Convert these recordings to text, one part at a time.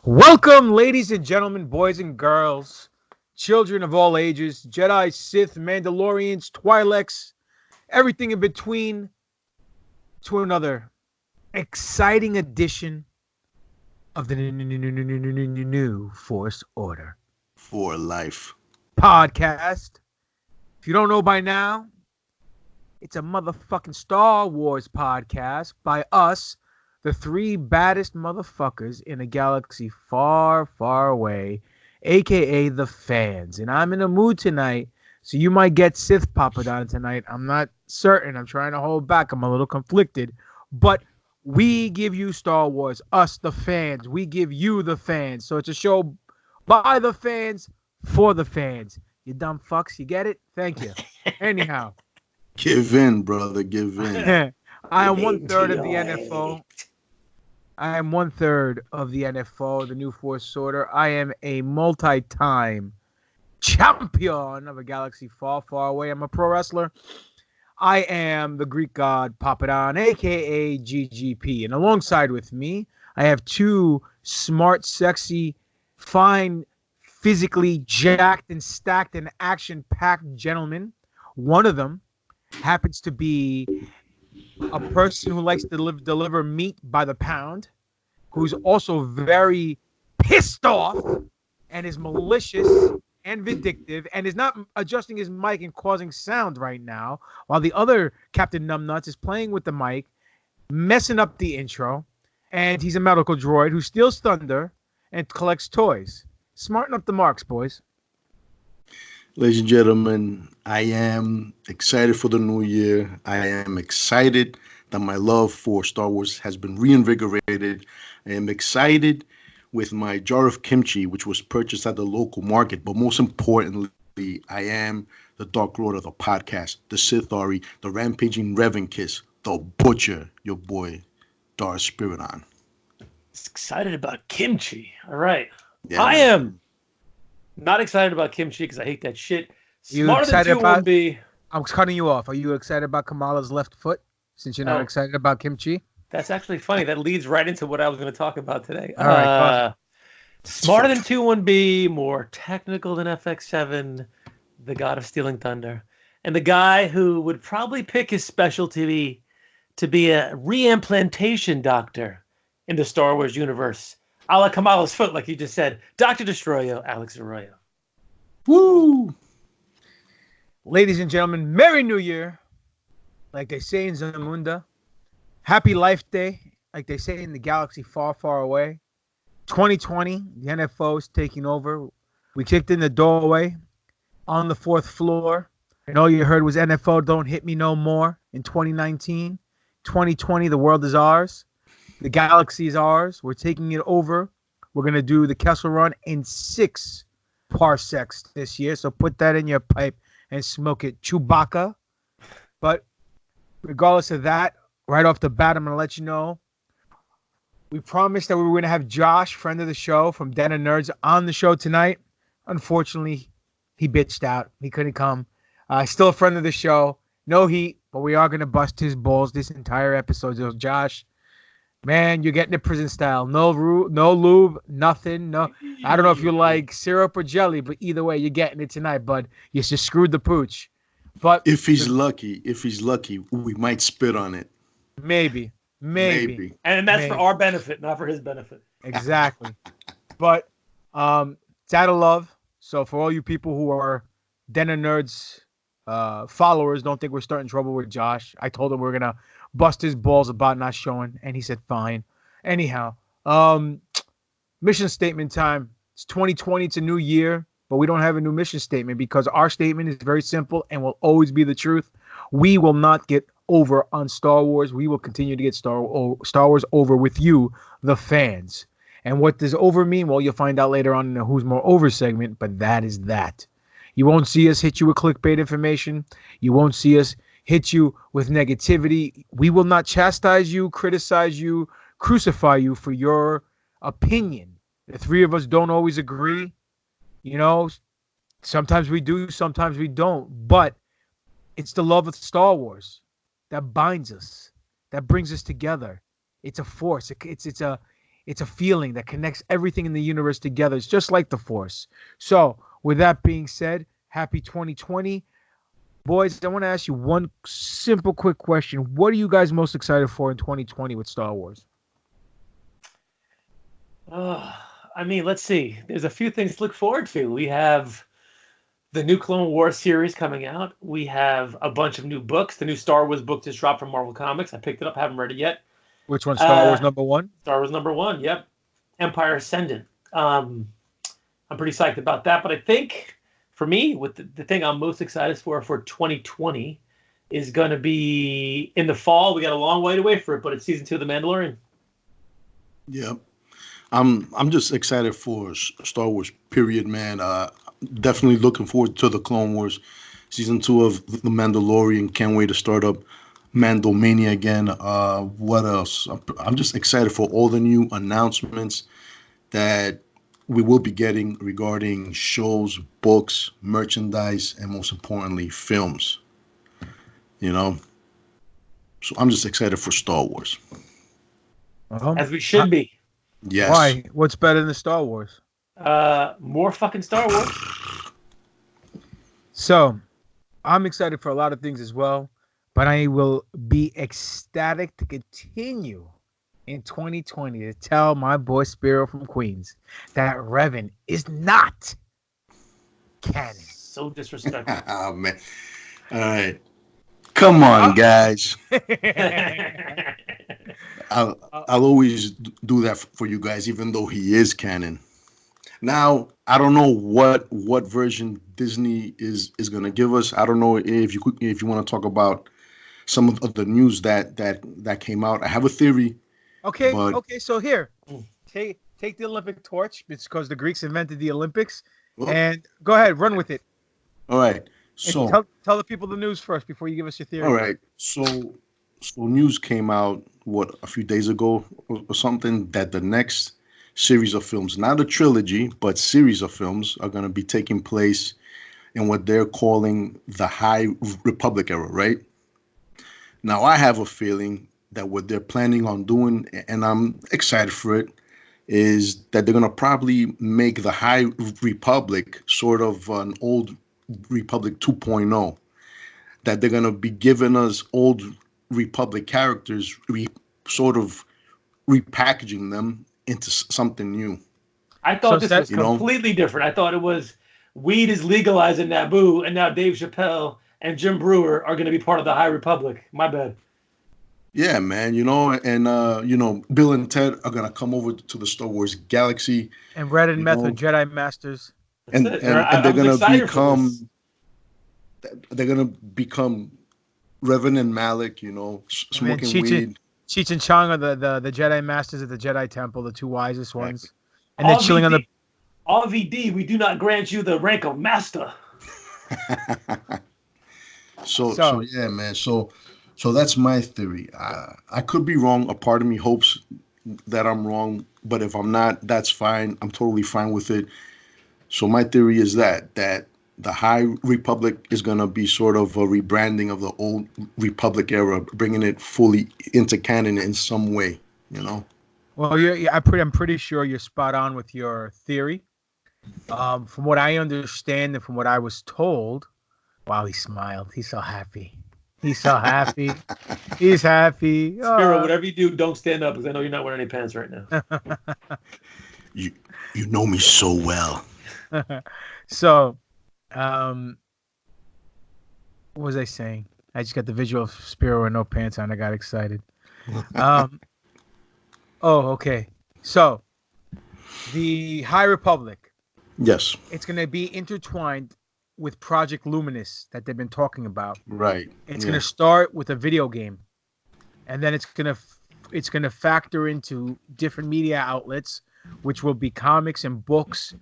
Welcome, ladies and gentlemen, boys and girls, children of all ages, Jedi, Sith, Mandalorians, Twi'leks, everything in between, to another exciting edition of the new Force Order for life podcast. If you don't know by now, it's a motherfucking Star Wars podcast by us, the three baddest motherfuckers in a galaxy far, far away, a.k.a. the fans. And I'm in a mood tonight, so you might get Sith Papadon tonight. I'm not certain. I'm trying to hold back. I'm a little conflicted. But we give you Star Wars, us, the fans. We give you the fans. So it's a show by the fans, for the fans. You dumb fucks. You get it? Thank you. Anyhow. Give in, brother. Give in. I am 1/3 of the NFO. I am 1/3 of the NFO, the New Force Order. I am a multi-time champion of a galaxy far, far away. I'm a pro wrestler. I am the Greek god Papadon, a.k.a. GGP. And alongside with me, I have two smart, sexy, fine, physically jacked and stacked and action-packed gentlemen. One of them happens to be a person who likes to deliver meat by the pound, who's also very pissed off and is malicious and vindictive and is not adjusting his mic and causing sound right now, while the other Captain Numbnuts is playing with the mic, messing up the intro, and he's a medical droid who steals thunder and collects toys. Smarten up the marks, boys. Ladies and gentlemen, I am excited for the new year. I am excited that my love for Star Wars has been reinvigorated. I am excited with my jar of kimchi, which was purchased at the local market. But most importantly, I am the Dark Lord of the podcast, the Sith Ari, the rampaging Revan Kiss, the Butcher, your boy, Darth Spiridon. Excited about kimchi. All right. Yeah, I am not excited about kimchi because I hate that shit. Smarter than 2-1-B. I'm cutting you off. Are you excited about Kamala's left foot since you're not excited about kimchi? That's actually funny. That leads right into what I was going to talk about today. All right. Smarter than 2-1-B, more technical than FX7, the god of stealing thunder, and the guy who would probably pick his specialty to be a reimplantation doctor in the Star Wars universe. A la Kamala's foot, like you just said. Dr. Destroyo, Alex Arroyo. Woo! Ladies and gentlemen, Merry New Year. Like they say in Zamunda. Happy Life Day. Like they say in the galaxy far, far away. 2020, the NFO is taking over. We kicked in the doorway on the 4th floor. And all you heard was NFO, don't hit me no more in 2019. 2020, the world is ours. The galaxy is ours. We're taking it over. We're going to do the Kessel Run in 6 parsecs this year. So put that in your pipe and smoke it. Chewbacca. But regardless of that, right off the bat, I'm going to let you know. We promised that we were going to have Josh, friend of the show from Den of Nerds, on the show tonight. Unfortunately, he bitched out. He couldn't come. Still a friend of the show. No heat, but we are going to bust his balls this entire episode. So Josh, man, you're getting it prison style. No lube, nothing. No, I don't know if you like syrup or jelly, but either way, you're getting it tonight, bud. You just screwed the pooch. But if he's lucky, we might spit on it. Maybe. And that's for our benefit, not for his benefit. Exactly. But it's out of love. So for all you people who are Den of Nerds followers, don't think we're starting trouble with Josh. I told him we're going to bust his balls about not showing, and he said fine. Anyhow, mission statement time. It's 2020. It's a new year, but we don't have a new mission statement because our statement is very simple and will always be the truth. We will not get over on Star Wars. We will continue to get Star Wars over with you, the fans. And what does over mean? Well, you'll find out later on in the Who's More Over segment, but that is that. You won't see us hit you with clickbait information. You won't see us hit you with negativity. We will not chastise you, criticize you, crucify you for your opinion. The three of us don't always agree. You know, sometimes we do, sometimes we don't. But it's the love of Star Wars that binds us, that brings us together. It's a force. It's a feeling that connects everything in the universe together. It's just like the Force. So, with that being said, happy 2020. Boys, I want to ask you one simple, quick question. What are you guys most excited for in 2020 with Star Wars? I mean, let's see. There's a few things to look forward to. We have the new Clone Wars series coming out. We have a bunch of new books. The new Star Wars book just dropped from Marvel Comics. I picked it up, haven't read it yet. Which one? Star Wars #1? Star Wars #1, yep. Empire Ascendant. I'm pretty psyched about that. But I think, for me, with the thing I'm most excited for 2020 is going to be in the fall. We got a long way to wait for it, but it's season 2 of The Mandalorian. Yep. I'm just excited for Star Wars, period, man. Definitely looking forward to the Clone Wars season 2 of The Mandalorian. Can't wait to start up Mandomania again. What else? I'm just excited for all the new announcements that we will be getting regarding shows, books, merchandise, and most importantly, films. You know, so I'm just excited for Star Wars. As we should be. Yes. Why? What's better than Star Wars? More fucking Star Wars. So, I'm excited for a lot of things as well, but I will be ecstatic to continue in 2020 to tell my boy Spiro from Queens that Revan is not canon. So disrespectful. Oh, man. All right. Come on, guys. I'll always do that for you guys, even though he is canon. Now, I don't know what version Disney is going to give us. I don't know if you want to talk about some of the news that came out. I have a theory. Okay. So here, take the Olympic torch because the Greeks invented the Olympics, and go ahead, run with it. All right. So tell the people the news first before you give us your theory. All right. So news came out a few days ago or something that the next series of films, not a trilogy, but series of films, are going to be taking place in what they're calling the High Republic era, right? Now, I have a feeling that what they're planning on doing, and I'm excited for it, is that they're going to probably make the High Republic sort of an old Republic 2.0, that they're going to be giving us old Republic characters, sort of repackaging them into something new. I thought this was completely different. I thought it was weed is legalized in Naboo, and now Dave Chappelle and Jim Brewer are going to be part of the High Republic. My bad. Yeah, man. Bill and Ted are going to come over to the Star Wars galaxy. And Red and Meth are Jedi Masters. And they're going to become Revan and Malik, smoking weed. Cheech and Chong are the Jedi Masters at the Jedi Temple, the two wisest ones. And they're chilling on the... RVD, we do not grant you the rank of Master. So yeah, man. So that's my theory. I could be wrong. A part of me hopes that I'm wrong. But if I'm not, that's fine. I'm totally fine with it. So my theory is that the High Republic is going to be sort of a rebranding of the old Republic era, bringing it fully into canon in some way, Well, I'm pretty sure you're spot on with your theory. From what I understand and from what I was told, wow, he smiled. He's so happy. He's so happy. He's happy. Spiro, whatever you do, don't stand up because I know you're not wearing any pants right now. You know me so well. So, what was I saying? I just got the visual of Spiro with no pants on. I got excited. Okay. So, the High Republic. Yes. It's going to be intertwined with Project Luminous that they've been talking about. Right. It's going to start with a video game, and then it's going to factor into different media outlets, which will be comics and books,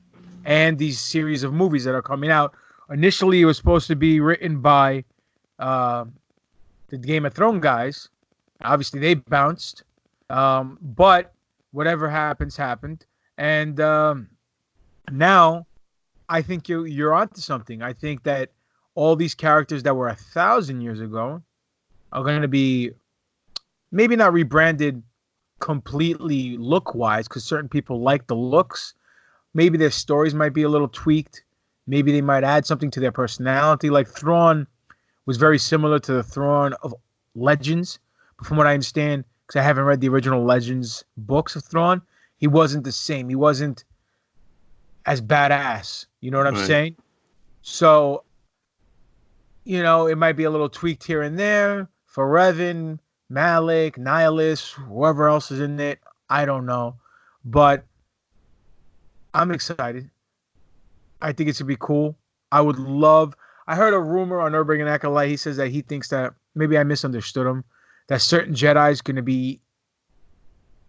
and these series of movies that are coming out. Initially, it was supposed to be written by the Game of Thrones guys. Obviously, they bounced, but whatever happened, and now I think you're onto something. I think that all these characters that were 1,000 years ago are going to be maybe not rebranded completely look-wise, because certain people like the looks. Maybe their stories might be a little tweaked. Maybe they might add something to their personality. Like Thrawn was very similar to the Thrawn of Legends. But from what I understand, because I haven't read the original Legends books of Thrawn, he wasn't the same. He wasn't as badass. You know what I'm saying? So, it might be a little tweaked here and there for Revan, Malik, Nihilus, whoever else is in it. I don't know. But I'm excited. I think it's going to be cool. I heard a rumor on Urban and Acolyte. He says that he thinks that, maybe I misunderstood him, that certain Jedi's going to be,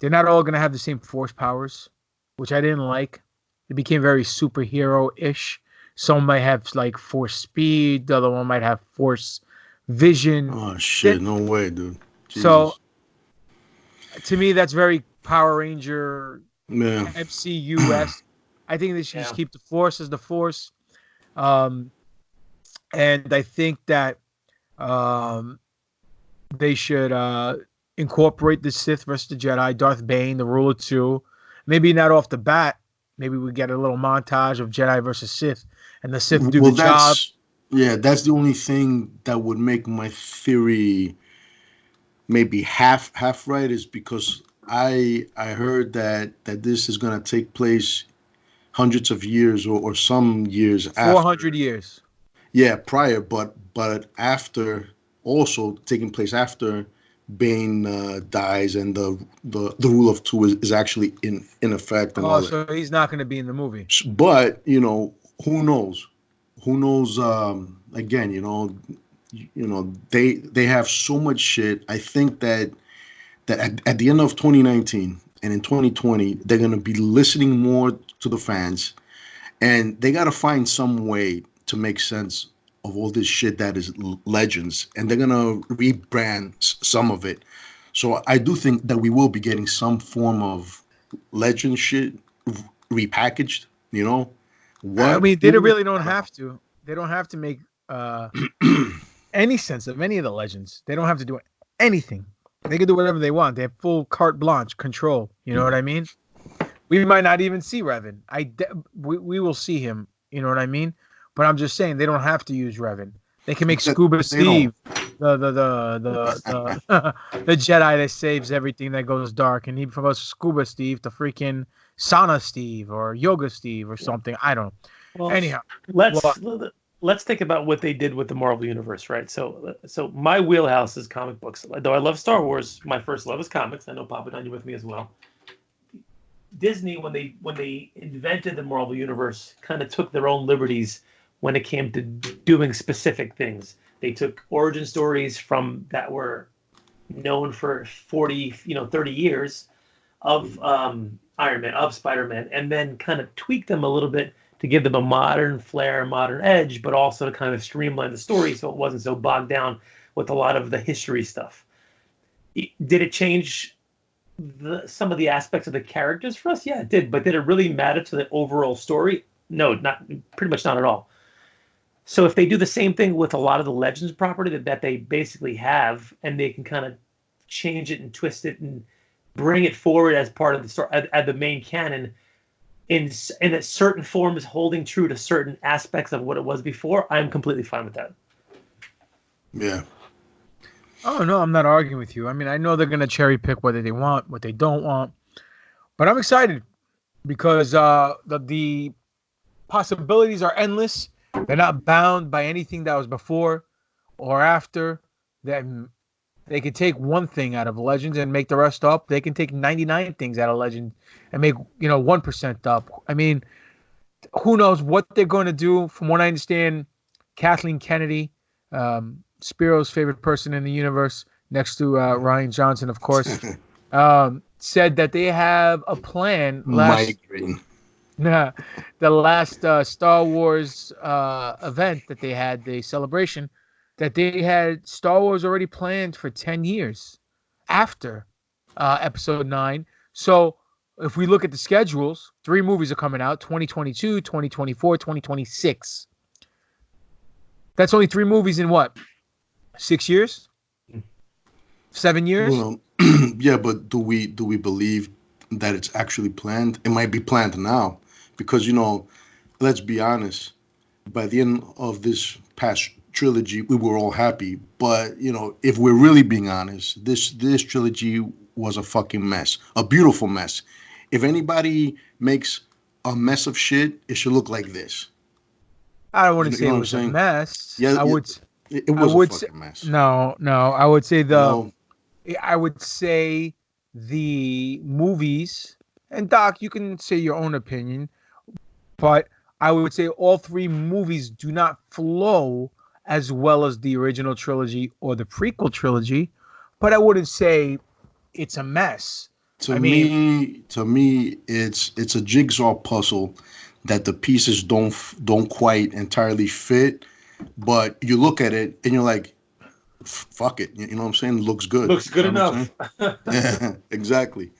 they're not all going to have the same force powers, which I didn't like. It became very superhero-ish. Some might have like force speed. The other one might have force vision. Oh, shit. No way, dude. Jesus. So, to me, that's very Power Ranger MCU-esque. I think they should just keep the Force as the Force. And I think that they should incorporate the Sith versus the Jedi, Darth Bane, the Ruler 2. Maybe not off the bat. Maybe we get a little montage of Jedi versus Sith, and the Sith do the job. Yeah, that's the only thing that would make my theory maybe half right, is because I heard that this is going to take place hundreds of years or some years after. 400 years. Yeah, prior, but after, also taking place after Bane dies and the rule of two is actually in effect. And all so he's not going to be in the movie. But who knows? Who knows? Again, they have so much shit. I think that at the end of 2019 and in 2020, they're going to be listening more to the fans, and they got to find some way to make sense of all this shit that is Legends, and they're going to rebrand some of it. So I do think that we will be getting some form of Legend shit repackaged, I mean, they really don't have to. They don't have to make any sense of any of the Legends. They don't have to do anything. They can do whatever they want. They have full carte blanche control. You know what I mean? We might not even see Revan. We will see him. You know what I mean? But I'm just saying they don't have to use Revan. They can make Scuba Steve the Jedi that saves everything that goes dark, and he promotes Scuba Steve to freaking Sauna Steve or Yoga Steve or something. I don't know. Well, anyhow, let's think about what they did with the Marvel Universe, right? So my wheelhouse is comic books. Though I love Star Wars, my first love is comics. I know Papa Don, you're with me as well. Disney, when they invented the Marvel Universe, kind of took their own liberties when it came to doing specific things. They took origin stories from that were known for 40, 30 years of Iron Man, of Spider-Man, and then kind of tweaked them a little bit to give them a modern flair, modern edge, but also to kind of streamline the story so it wasn't so bogged down with a lot of the history stuff. Did it change some of the aspects of the characters for us? Yeah, it did. But did it really matter to the overall story? No, pretty much not at all. So if they do the same thing with a lot of the Legends property that they basically have, and they can kind of change it and twist it and bring it forward as part of the story, at the main canon, in a certain form is holding true to certain aspects of what it was before, I'm completely fine with that. Yeah. Oh, no, I'm not arguing with you. I mean, I know they're going to cherry pick whether they want, what they don't want. But I'm excited because the possibilities are endless. They're not bound by anything that was before or after. Then they could take one thing out of Legends and make the rest up. They can take 99 things out of Legend and make 1% up. I mean, who knows what they're going to do? From what I understand, Kathleen Kennedy, Spiro's favorite person in the universe, next to Ryan Johnson, of course, said that they have a plan. The last Star Wars event that they had, the celebration, that they had Star Wars already planned for 10 years after Episode 9. So if we look at the schedules, 3 movies are coming out, 2022, 2024, 2026. That's only 3 movies in what? 6 years? 7 years? Well, yeah, but do we believe that it's actually planned? It might be planned now, because let's be honest. By the end of this past trilogy, we were all happy. But if we're really being honest, this trilogy was a fucking mess, a beautiful mess. If anybody makes a mess of shit, it should look like this. I wouldn't say it was a mess. Yeah, I would. It was a fucking mess. No. I would say No. I would say the movies, and Doc, you can say your own opinion, but I would say all three movies do not flow as well as the original trilogy or the prequel trilogy, but I wouldn't say it's a mess. To me, it's a jigsaw puzzle that the pieces don't quite entirely fit, but you look at it and you're like, fuck it, you know what I'm saying? It looks good. Looks good enough. Yeah, exactly.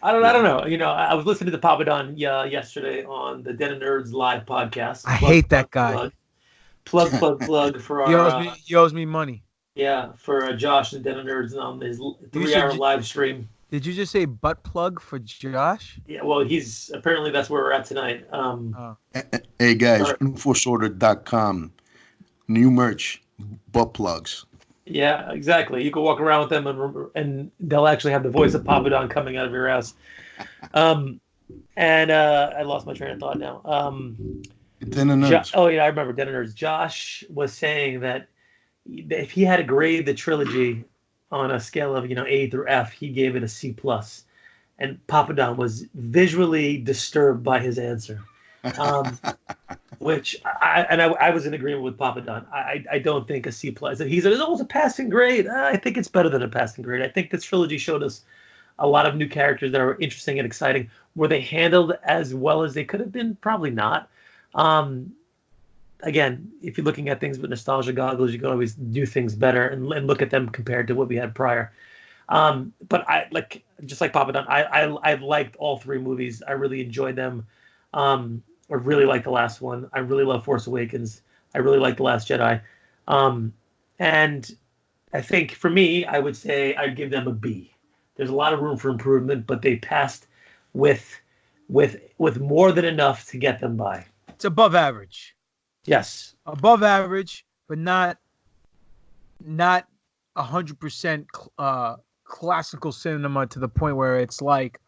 I don't know. I was listening to Papa Don yesterday on the Den of Nerds live podcast. I hate that guy. Plug for our... He owes me money. Yeah, for Josh and Den of Nerds on his 3-hour live stream. Did you just say butt plug for Josh? Yeah, well, apparently that's where we're at tonight. Hey guys, infosorter.com, new merch, butt plugs. Yeah, exactly. You can walk around with them and they'll actually have the voice of Papa Don coming out of your ass. And I lost my train of thought now. Den of Nerds. I remember Den of Nerds. Josh was saying that if he had to grade the trilogy on a scale of A through F, he gave it a C+. And Papa Don was visually disturbed by his answer. Which I was in agreement with Papa Don. I don't think a C+. He said, it's a passing grade. I think it's better than a passing grade. I think this trilogy showed us a lot of new characters that are interesting and exciting. Were they handled as well as they could have been? Probably not. Again, if you're looking at things with nostalgia goggles, you can always do things better and look at them compared to what we had prior. But just like Papa Don, I liked all three movies. I really enjoyed them. I really like the last one. I really love Force Awakens. I really like The Last Jedi. And I think for me, I would say I'd give them a B. There's a lot of room for improvement, but they passed with more than enough to get them by. It's above average. Yes. Above average, but not 100% classical cinema to the point where it's like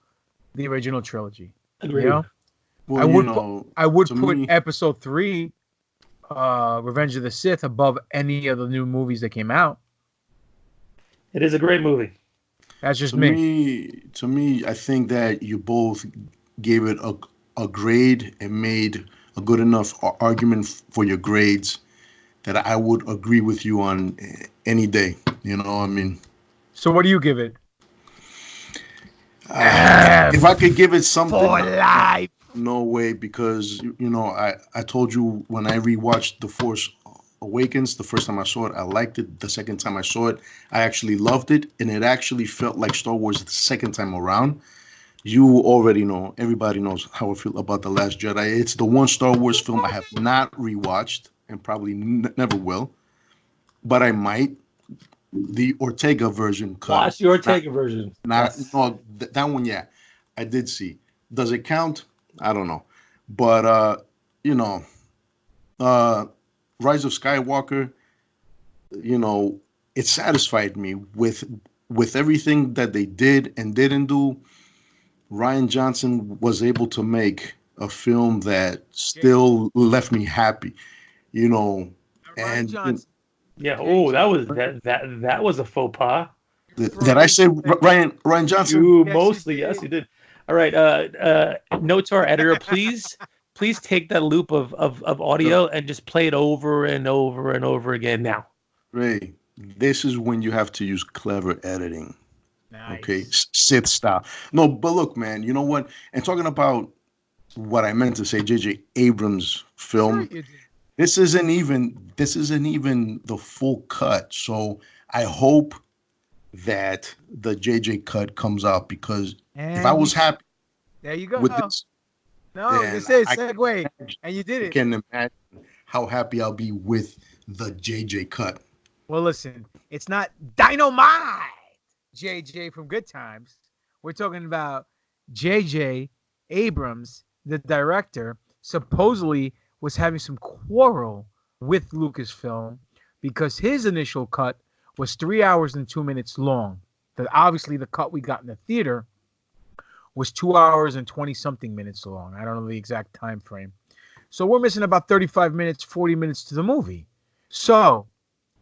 the original trilogy. Agreed. Well, I would put me, Episode 3, Revenge of the Sith, above any of the new movies that came out. It is a great movie. That's just me. To me, I think that you both gave it a grade and made a good enough argument for your grades that I would agree with you on any day. So what do you give it? If I could give it something for life. No way, because I told you when I rewatched The Force Awakens, the first time I saw it, I liked it. The second time I saw it, I actually loved it, and it actually felt like Star Wars the second time around. You already know, everybody knows how I feel about The Last Jedi. It's the one Star Wars film I have not rewatched and probably never will, but I might. The Ortega version. Watch the Ortega version. Yes. No, that one, yeah, I did see. Does it count? I don't know, but Rise of Skywalker, it satisfied me with everything that they did and didn't do. Rian Johnson was able to make a film that still left me happy, and yeah. Oh, that was a faux pas. Did I say Rian Johnson? You mostly, yes, you did. All right. Note to our editor, please take that loop of audio and just play it over and over and over again now. Ray, this is when you have to use clever editing. Nice. Okay, Sith style. No, but look, man, you know what? And talking about what I meant to say, JJ Abrams film. Sure, this isn't even the full cut. So I hope that the JJ cut comes out, because if I was happy, there you go. With this, this is segue, and you did it. I can imagine how happy I'll be with the JJ cut. Well, listen, it's not dynamite. JJ from Good Times. We're talking about JJ Abrams, the director, supposedly was having some quarrel with Lucasfilm because his initial cut was 3 hours and 2 minutes long. Obviously, the cut we got in the theater was 2 hours and 20 something minutes long. I don't know the exact time frame. So we're missing about 35 minutes, 40 minutes to the movie. So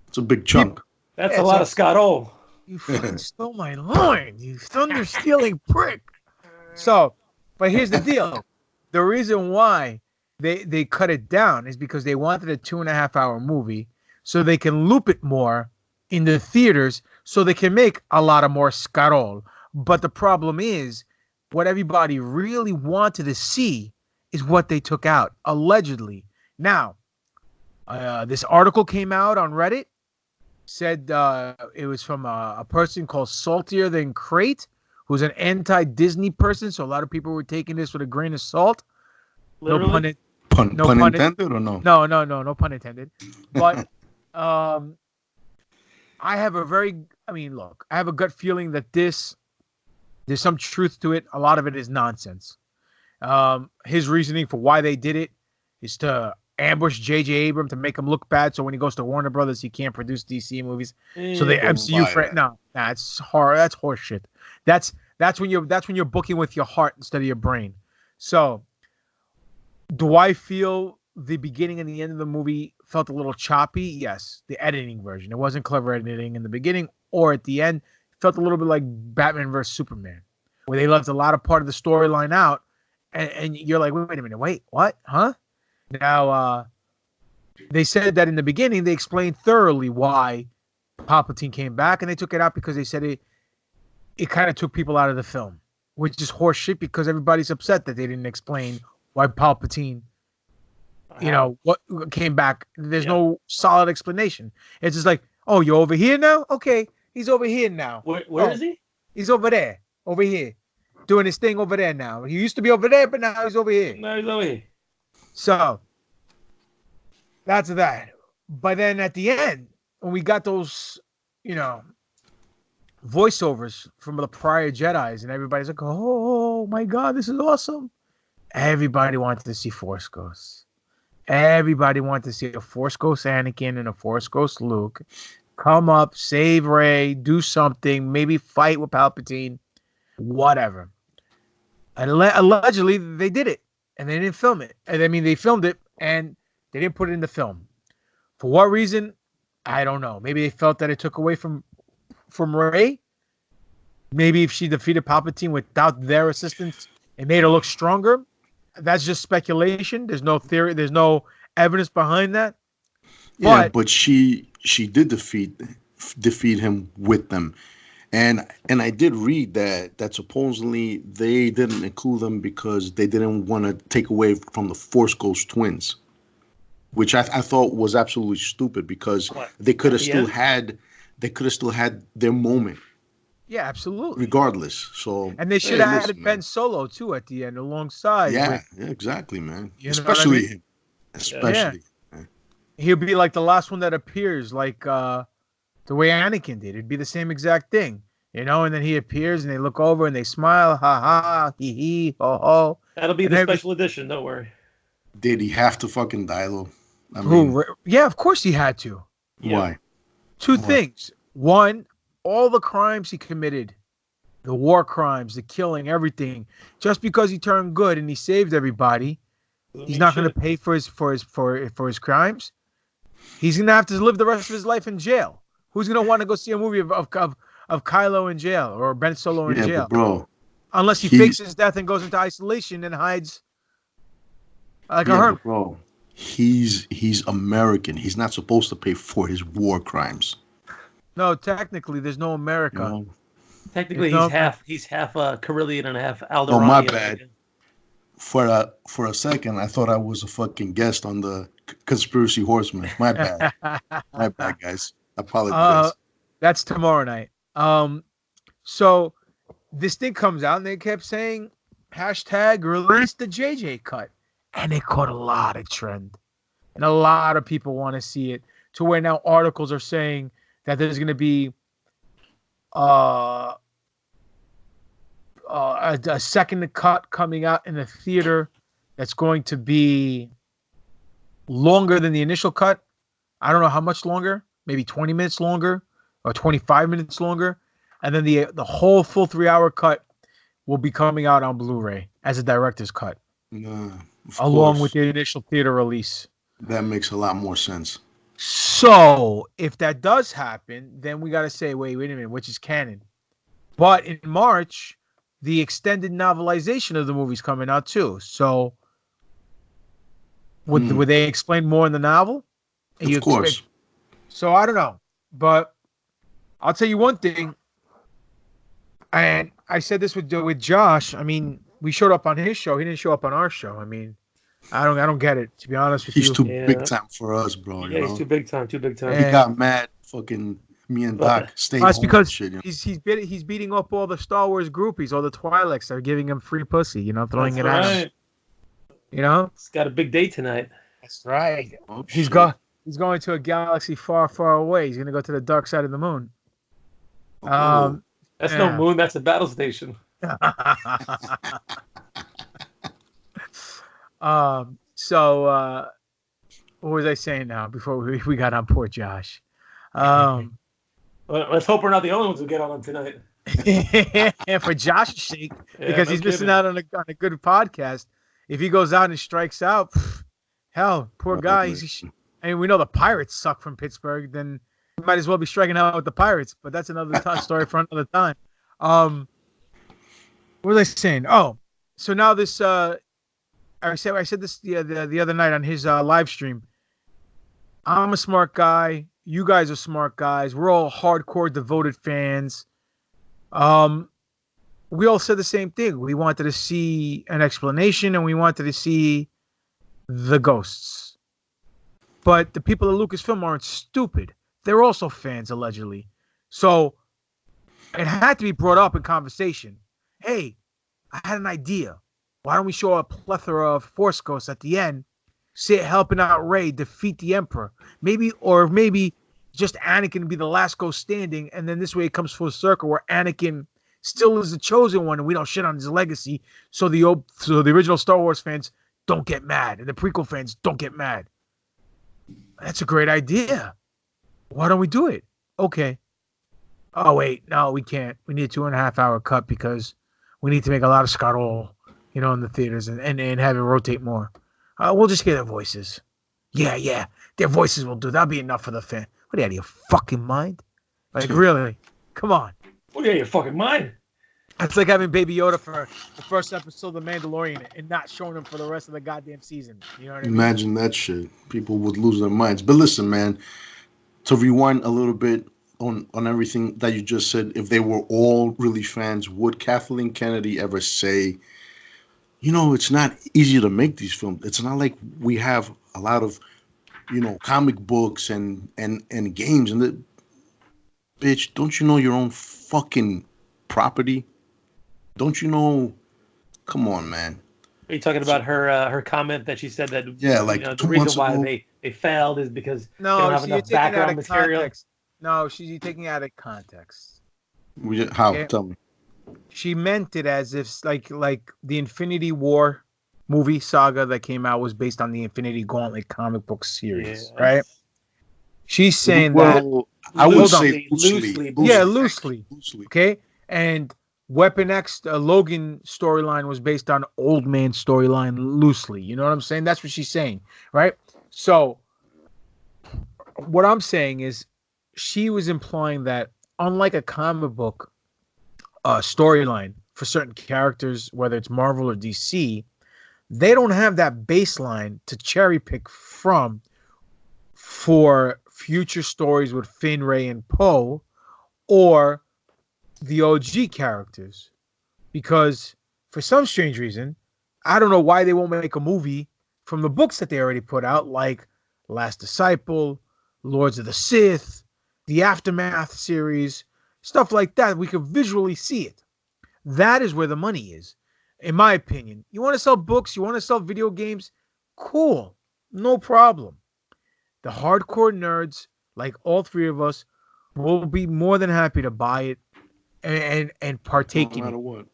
it's a big chunk. That's a lot of Scott-O. You fucking stole my line, you thunder stealing prick. So, but here's the deal. The reason why they cut it down is because they wanted a 2.5 hour movie so they can loop it more in the theaters so they can make a lot of more Scarol. But the problem is what everybody really wanted to see is what they took out, allegedly. Now, this article came out on Reddit, said it was from a person called Saltier Than Crate, who's an anti-Disney person, so a lot of people were taking this with a grain of salt. Literally? Pun intended or no? No pun intended. But I have a gut feeling that there's some truth to it. A lot of it is nonsense. His reasoning for why they did it is to ambush JJ Abrams to make him look bad, so when he goes to Warner Brothers, he can't produce DC movies. So the MCU friend, it's horror. That's horse shit. That's when you're booking with your heart instead of your brain. So, do I feel the beginning and the end of the movie felt a little choppy? Yes, the editing version. It wasn't clever editing in the beginning or at the end. It felt a little bit like Batman vs Superman, where they left a lot of part of the storyline out, and you're like, wait a minute, wait, what? Huh? Now, they said that in the beginning, they explained thoroughly why Palpatine came back, and they took it out because they said it kind of took people out of the film, which is horseshit because everybody's upset that they didn't explain why Palpatine, what came back. There's no solid explanation. It's just like, oh, you're over here now? Okay, he's over here now. Where is he? He's over there, over here, doing his thing over there now. He used to be over there, but now he's over here. No, he's over here. So, that's that. But then at the end, when we got those, voiceovers from the prior Jedis, and everybody's like, oh my God, this is awesome. Everybody wanted to see Force Ghosts. Everybody wanted to see a Force Ghost Anakin and a Force Ghost Luke come up, save Rey, do something, maybe fight with Palpatine, whatever. Allegedly, they did it. And they didn't film it. And I mean, they filmed it and they didn't put it in the film. For what reason? I don't know. Maybe they felt that it took away from Rey. Maybe if she defeated Palpatine without their assistance, it made her look stronger. That's just speculation. There's no theory. There's no evidence behind that. But she did defeat him with them. And I did read that supposedly they didn't include them because they didn't want to take away from the Force Ghost twins, which I thought was absolutely stupid because they could have still had their moment. Yeah, absolutely. Regardless, so and they should have added Ben Solo too at the end alongside. Yeah, exactly, man. Especially him. Especially. Yeah. He'll be like the last one that appears, like the way Anakin did. It'd be the same exact thing, and then he appears and they look over and they smile, ha ha, hee hee, ho ho. That'll be the special edition. Don't worry. Did he have to fucking die though? I mean, yeah, of course he had to. Why? Two things. One, all the crimes he committed, the war crimes, the killing, everything, just because he turned good and he saved everybody, he's not going to pay for his crimes. He's going to have to live the rest of his life in jail. Who's going to want to go see a movie of Kylo in jail or Ben Solo in jail? Bro. Unless he fakes his death and goes into isolation and hides like a hermit. Bro, he's American. He's not supposed to pay for his war crimes. No, technically, there's no America. No. Technically, he's half Carillion and half Alderaan. Oh, my bad. For a second, I thought I was a fucking guest on the Conspiracy Horseman. My bad. My bad, guys. I apologize. That's tomorrow night. So this thing comes out, and they kept saying #release the JJ cut, and it caught a lot of trend, and a lot of people want to see it. To where now articles are saying that there's going to be uh, a second cut coming out in the theater that's going to be longer than the initial cut. I don't know how much longer, maybe 20 minutes longer or 25 minutes longer. And then the whole full 3-hour cut will be coming out on Blu-ray as a director's cut. Along with the initial theater release. That makes a lot more sense. So if that does happen, then we got to say, wait a minute, which is canon? But in March, the extended novelization of the movie's coming out too. So would they explain more in the novel? Of course. So I don't know, but I'll tell you one thing. And I said this with Josh. I mean, we showed up on his show. He didn't show up on our show. I mean, I don't get it, to be honest with you. He's too big time for us, bro. Yeah, he's too big time. He got mad. Fucking me and Doc stayed home. That's because shit, you know? he's beating up all the Star Wars groupies, all the Twi'leks that are giving him free pussy. You know, throwing That's it right. at him. You know, he's got a big day tonight. That's right. Oh, He's going to a galaxy far, far away. He's gonna go to the dark side of the moon. That's no moon. That's a battle station. So what was I saying now before we got on poor Josh? Let's hope we're not the only ones who get on tonight. And for Josh's sake, because he's missing out on a good podcast. If he goes out and strikes out, hell, poor guy. I mean, we know the Pirates suck from Pittsburgh. Then he might as well be striking out with the Pirates. But that's another story for another time. What was I saying? Oh, so now this. I said this the other night on his live stream. I'm a smart guy. You guys are smart guys. We're all hardcore devoted fans. We all said the same thing. We wanted to see an explanation, and we wanted to see the ghosts. But the people at Lucasfilm aren't stupid. They're also fans, allegedly. So it had to be brought up in conversation. Hey, I had an idea. Why don't we show a plethora of Force ghosts at the end, helping out Rey defeat the Emperor? Maybe just Anakin be the last ghost standing, and then this way it comes full circle where Anakin still is the chosen one, and we don't shit on his legacy. So the original Star Wars fans don't get mad, and the prequel fans don't get mad. That's a great idea. Why don't we do it? Okay. Oh wait, no, we can't. We need a 2.5-hour cut because we need to make a lot of Scarol, in the theaters and have it rotate more. We'll just hear their voices. Yeah, their voices will do. That'll be enough for the fan. What are you out of your fucking mind? Like, really? Come on. What are you out of your fucking mind? That's like having Baby Yoda for the first episode of The Mandalorian and not showing him for the rest of the goddamn season. You know what I mean? Imagine that shit. People would lose their minds. But listen, man, to rewind a little bit on everything that you just said, if they were all really fans, would Kathleen Kennedy ever say, it's not easy to make these films. It's not like we have a lot of, comic books and games. And bitch, don't you know your own fucking property? Don't you know? Come on, man. Are you talking about her comment that she said that? Yeah, like the reason why they failed is because they don't have enough background material. Context. No, she's taking it out of context. How? Okay. Tell me. She meant it as if like the Infinity War movie saga that came out was based on the Infinity Gauntlet comic book series, right? She's saying that. I would say loosely. Yeah, loosely. Okay, and Weapon X, Logan storyline was based on Old Man storyline loosely. You know what I'm saying? That's what she's saying, right? So, what I'm saying is, she was implying that unlike a comic book storyline for certain characters, whether it's Marvel or DC, they don't have that baseline to cherry pick from for future stories with Finn, Rey, and Poe, or the OG characters. Because for some strange reason, I don't know why they won't make a movie from the books that they already put out, like Last Disciple, Lords of the Sith, the Aftermath series, stuff like that. We could visually see it. That is where the money is, in my opinion. You want to sell books, you want to sell video games, cool, no problem. The hardcore nerds, like all three of us, will be more than happy to buy it and partake No in matter it. what.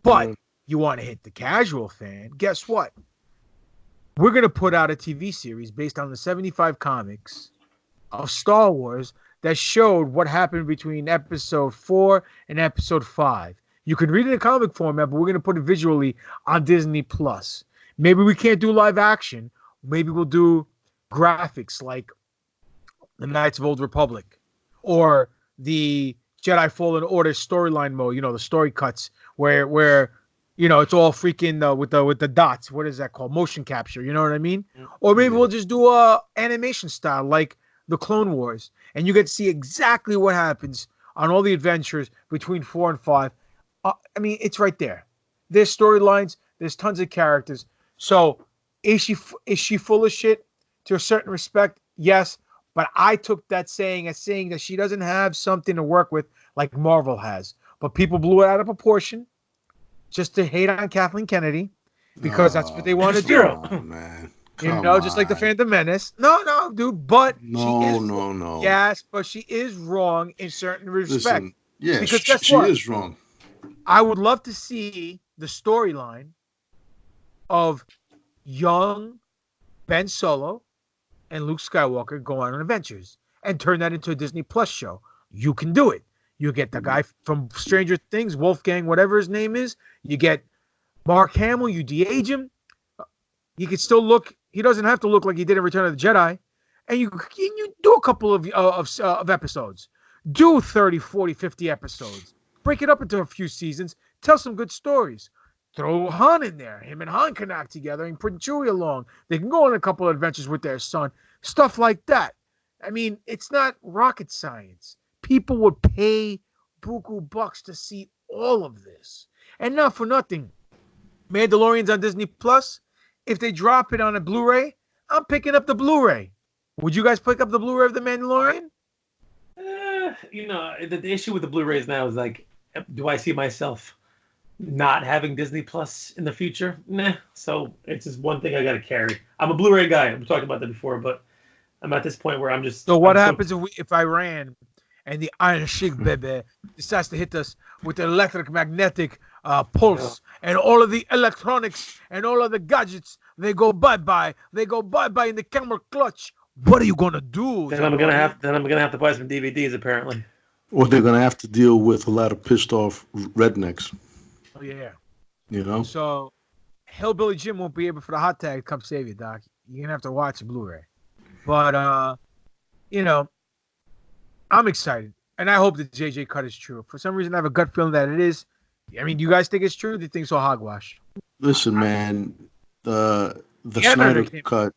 But Yeah. you want to hit the casual fan, guess what? We're going to put out a TV series based on the 75 comics of Star Wars that showed what happened between episode 4 and episode 5. You can read it in comic format, but we're going to put it visually on Disney Plus. Maybe we can't do live action. Maybe we'll do graphics like the Knights of Old Republic or the Jedi Fallen Order storyline mode, the story cuts where it's all freaking with the dots. What is that called? Motion capture. You know what I mean? Or maybe we'll just do a animation style like the Clone Wars, and you get to see exactly what happens on all the adventures between 4 and 5. It's right there. There's storylines. There's tons of characters. So is she full of shit to a certain respect? Yes. But I took that saying as saying that she doesn't have something to work with like Marvel has. But people blew it out of proportion just to hate on Kathleen Kennedy because that's what they want to do. On, man. Just like the Phantom Menace. No, dude. But no. Yes, but she is wrong in certain respects. Listen, yeah, because she is wrong. I would love to see the storyline of young Ben Solo and Luke Skywalker go on adventures and turn that into a Disney Plus show. You can do it. You get the guy from Stranger Things, Wolfgang, whatever his name is. You get Mark Hamill. You de-age him. He can still look. He doesn't have to look like he did in Return of the Jedi. And you do a couple of episodes. Do 30, 40, 50 episodes. Break it up into a few seasons. Tell some good stories. Throw Han in there. Him and Han can act together and bring Chewie along. They can go on a couple of adventures with their son. Stuff like that. It's not rocket science. People would pay buku bucks to see all of this. And not for nothing. Mandalorian's on Disney Plus. If they drop it on a Blu-ray, I'm picking up the Blu-ray. Would you guys pick up the Blu-ray of The Mandalorian? The issue with the Blu-rays now is like, do I see myself not having Disney Plus in the future? Nah. So it's just one thing I got to carry. I'm a Blu-ray guy. We talked about that before, but I'm at this point where I'm just. So what happens if Iran and the Iron Sheik baby decides to hit us with the electromagnetic pulse and all of the electronics and all of the gadgets? They go bye-bye. They go bye-bye in the camera clutch. What are you gonna do? Then I'm gonna have to buy some DVDs apparently. Or they're gonna have to deal with a lot of pissed off rednecks. Oh yeah. So Hillbilly Jim won't be able for the hot tag to come save you, Doc. You're gonna have to watch a Blu-ray. But I'm excited, and I hope the JJ cut is true. For some reason, I have a gut feeling that it is. Do you guys think it's true? Do you think it's all hogwash? Listen, man, the Snyder cut.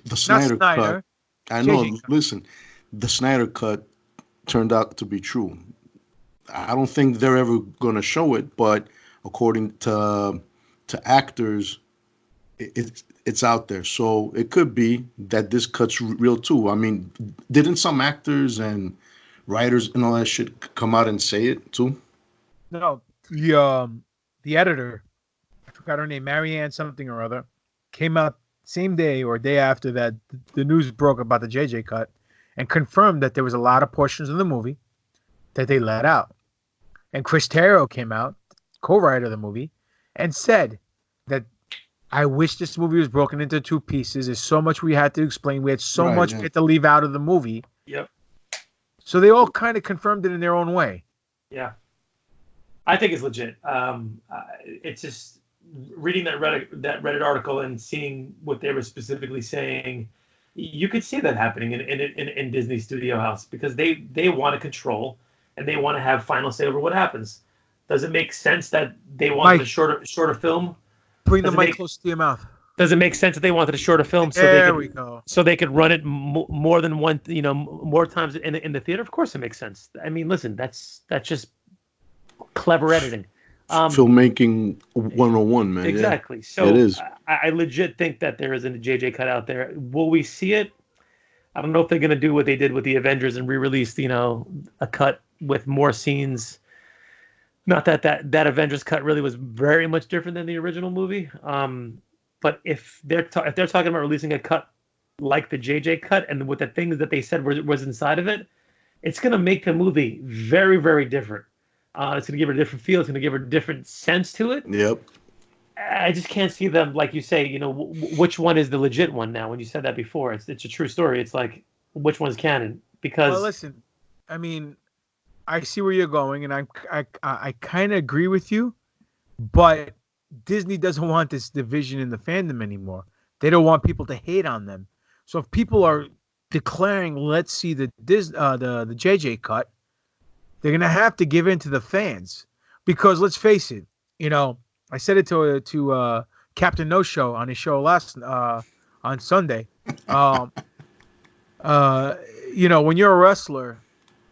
The Snyder cut. I know. Listen, the Snyder cut turned out to be true. I don't think they're ever going to show it, but according to actors, it's out there. So it could be that this cut's real too. Didn't some actors and writers and all that shit come out and say it too? No, the editor, I forgot her name, Marianne something or other, came out same day or day after that the news broke about the JJ cut and confirmed that there was a lot of portions of the movie that they let out. And Chris Terrio came out, co-writer of the movie, and said that I wish this movie was broken into 2 pieces. There's so much we had to explain. We had so much we had to leave out of the movie. Yep. So they all kind of confirmed it in their own way. Yeah. I think it's legit. It's just reading that Reddit article and seeing what they were specifically saying. You could see that happening in Disney Studio House because they want to control and they want to have final say over what happens. Does it make sense that they wanted a shorter film? Bring the mic close to your mouth. Does it make sense that they wanted a shorter film so they could run it more than one, more times in the theater? Of course, it makes sense. Listen, that's just clever editing. Filmmaking 101, man. Exactly. Yeah, so it is. I legit think that there is a JJ cut out there. Will we see it? I don't know if they're going to do what they did with the Avengers and re-release, a cut with more scenes. Not that Avengers cut really was very much different than the original movie. But if they're talking about releasing a cut like the JJ cut and with the things that they said was inside of it, it's going to make the movie very, very different. It's going to give her a different feel. It's going to give her a different sense to it. Yep. I just can't see them, like you say, which one is the legit one now. When you said that before, it's a true story. It's like, which one's canon? Because well, listen, I mean, I see where you're going, and I kind of agree with you, but Disney doesn't want this division in the fandom anymore. They don't want people to hate on them. So if people are declaring, let's see the JJ cut, they're gonna have to give in to the fans, because let's face it, I said it to Captain No Show on his show on Sunday. When you're a wrestler,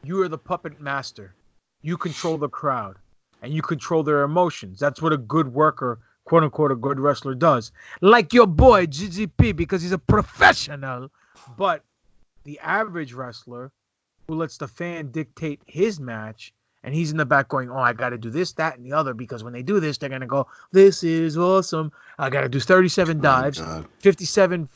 you are the puppet master. You control the crowd, and you control their emotions. That's what a good worker, quote unquote, a good wrestler does. Like your boy GGP, because he's a professional. But the average wrestler who lets the fan dictate his match, and he's in the back going, oh, I got to do this, that, and the other, because when they do this, they're going to go, this is awesome. I got to do 37 dives, 57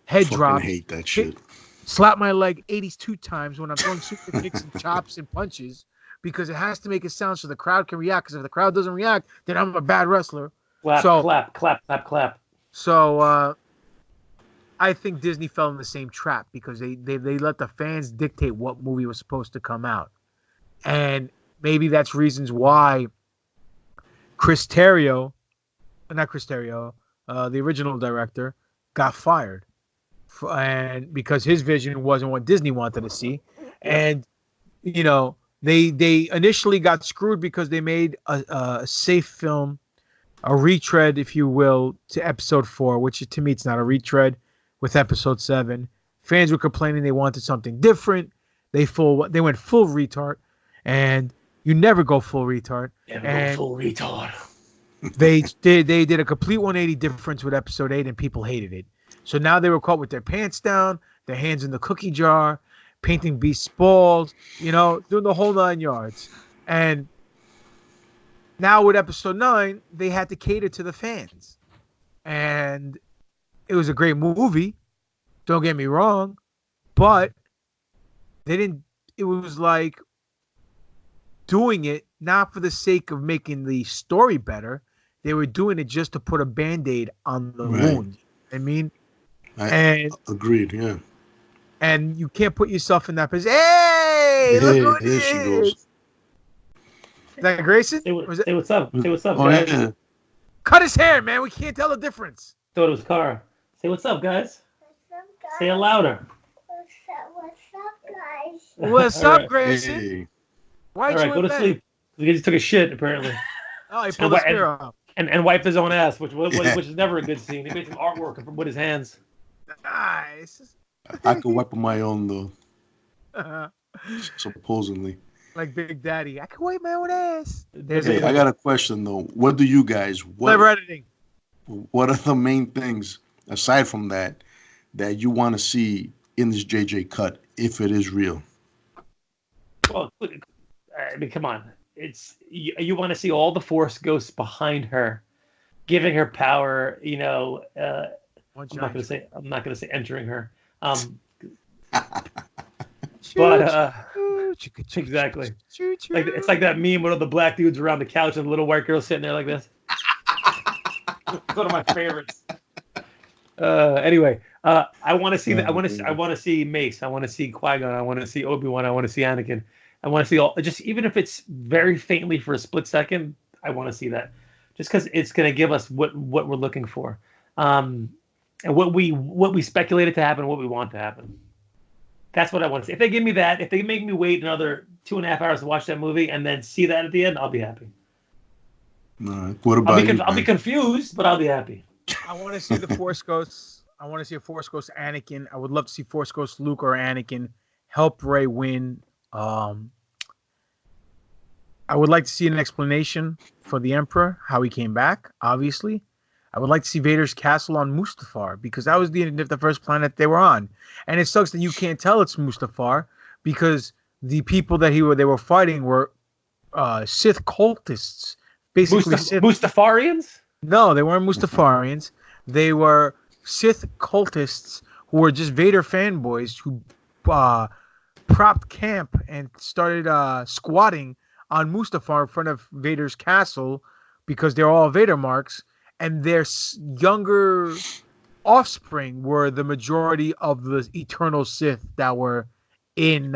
head drops. I hate that shit. Slap my leg 82 times when I'm throwing super kicks and chops and punches, because it has to make a sound so the crowd can react, because if the crowd doesn't react, then I'm a bad wrestler. Clap. So I think Disney fell in the same trap, because they let the fans dictate what movie was supposed to come out. And maybe that's reasons why the original director, got fired. And because his vision wasn't what Disney wanted to see. And, they initially got screwed because they made a safe film, a retread, if you will, to episode 4, which to me, it's not a retread with episode 7. Fans were complaining they wanted something different. They went full retard. And you never go full retard. They did a complete 180 difference with episode 8, and people hated it. So now they were caught with their pants down, their hands in the cookie jar, painting Beast's balls, doing the whole 9 yards. And now with episode 9, they had to cater to the fans. And it was a great movie. Don't get me wrong. But it was like doing it not for the sake of making the story better. They were doing it just to put a Band-Aid on the wound. I agreed, yeah. And you can't put yourself in that position. Hey, look who it is. She goes. Is that Grayson? Hey, what's up? Say what's up, guys? Yeah. Cut his hair, man. We can't tell the difference. Thought it was Cara. Say what's up, guys. What's up, guys? Say it louder. What's up, guys? What's up, Grayson? Hey. Why'd you go to sleep? Because he took a shit, apparently. Oh, he pulled his hair off. And wiped his own ass, which is never a good scene. He made some artwork with his hands. Nice. I could wipe my own, though. Supposedly. Like Big Daddy. I can wipe my own ass. Hey, I got a question, though. What do you guys... Clever editing. What are the main things, aside from that you want to see in this JJ cut, if it is real? Well, I mean, come on. It's you want to see all the Force ghosts behind her, giving her power. I'm not gonna say entering her. But exactly. It's like that meme with all the black dudes around the couch and the little white girl sitting there like this. It's one of my favorites. Anyway, I want to see that. I want to see Mace. I want to see Qui-Gon. I want to see Obi-Wan. I want to see Anakin. I want to see all. Just even if it's very faintly for a split second, I want to see that. Just because it's going to give us what we're looking for, and what we speculated to happen, what we want to happen. That's what I want to see. If they give me that, if they make me wait another 2.5 hours to watch that movie and then see that at the end, I'll be happy. What about you? I'll be confused, but I'll be happy. I want to see the Force Ghosts. I want to see a Force Ghost Anakin. I would love to see Force Ghost Luke or Anakin help Rey win. I would like to see an explanation for the Emperor, how he came back, obviously. I would like to see Vader's castle on Mustafar, because that was the first planet they were on. And it sucks that you can't tell it's Mustafar, because the people that they were fighting were Sith cultists. Basically Mustafarians? No, they weren't Mustafarians. They were Sith cultists who were just Vader fanboys who propped camp and started squatting on Mustafar in front of Vader's castle because they're all Vader marks, and their younger offspring were the majority of the Eternal Sith that were in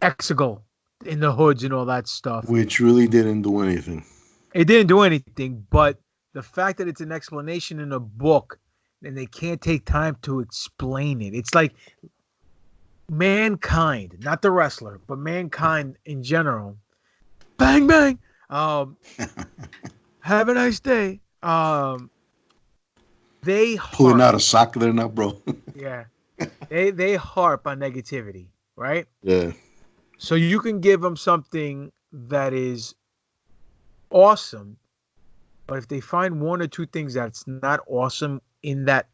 Exegol, in the hoods and all that stuff. Which really didn't do anything. It didn't do anything, but the fact that it's an explanation in a book and they can't take time to explain it. It's like mankind, not the wrestler, but mankind in general. Bang, bang. Have a nice day. They pulling out a sock there now, bro. Yeah. They harp on negativity, right? Yeah. So you can give them something that is awesome, but if they find one or two things that's not awesome in that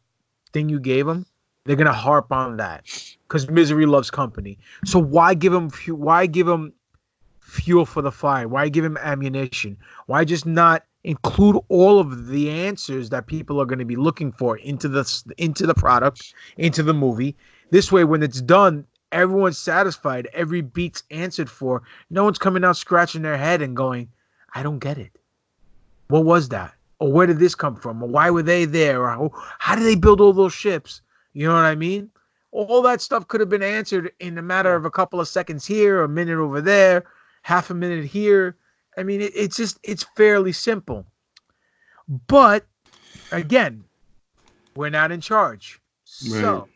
thing you gave them, they're gonna harp on that because misery loves company. So why give them fuel for the fire? Why give them ammunition? Why just not include all of the answers that people are going to be looking for into the product, into the movie? This way, when it's done, everyone's satisfied. Every beat's answered for. No one's coming out scratching their head and going, I don't get it. What was that? Or where did this come from? Or why were they there? Or how did they build all those ships? You know what I mean? All that stuff could have been answered in a matter of a couple of seconds here, a minute over there, half a minute here. I mean, it's fairly simple. But again, we're not in charge. So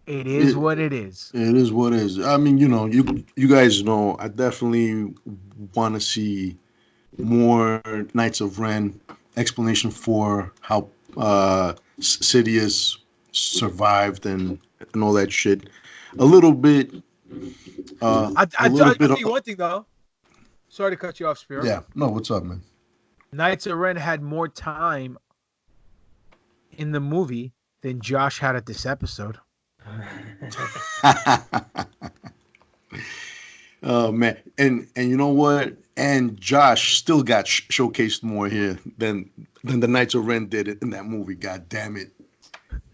it is what it is. It is what it is. I mean, you guys know I definitely want to see more Knights of Ren explanation for how Sidious survived and all that shit. A little bit. I'll tell you one thing though. Sorry to cut you off, Spiro. Yeah. No, what's up, man? Knights of Ren had more time in the movie than Josh had at this episode. Oh man, and you know what? And Josh still got showcased more here than the Knights of Ren did in that movie. God damn it,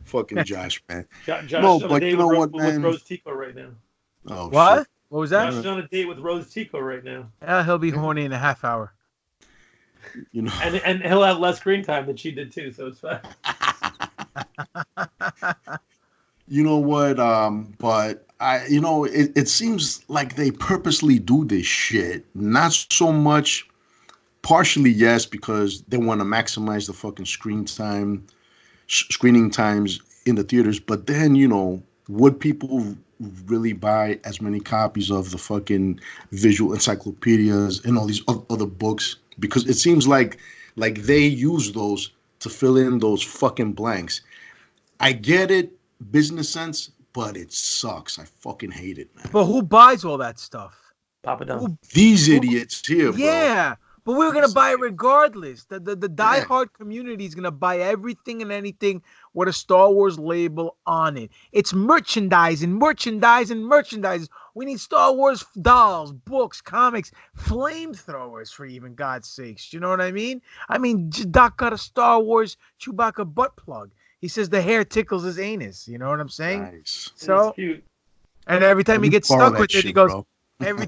fucking Josh, man. Josh no, on but a date you know what, with man? Rose Tico right now. Oh, what? shit. What was that? Josh is on a date with Rose Tico right now. He'll be horny in a half hour. You know, and he'll have less screen time than she did too, so it's fine. You know what? But it seems like they purposely do this shit. Not so much. Partially, yes, because they want to maximize the fucking screening times in the theaters. But then, would people really buy as many copies of the fucking visual encyclopedias and all these other books? Because it seems like they use those to fill in those fucking blanks. I get it, business sense, but it sucks. I fucking hate it, man. But who buys all that stuff? Papa Dunn. These idiots here, bro. Yeah, but we're gonna buy it regardless. The diehard community is gonna buy everything and anything with a Star Wars label on it. It's merchandising. We need Star Wars dolls, books, comics, flamethrowers, for even God's sakes. You know what I mean? Doc got a Star Wars Chewbacca butt plug. He says the hair tickles his anus. You know what I'm saying? Nice. So, cute. And every time he gets stuck with it, he goes. Bro. Every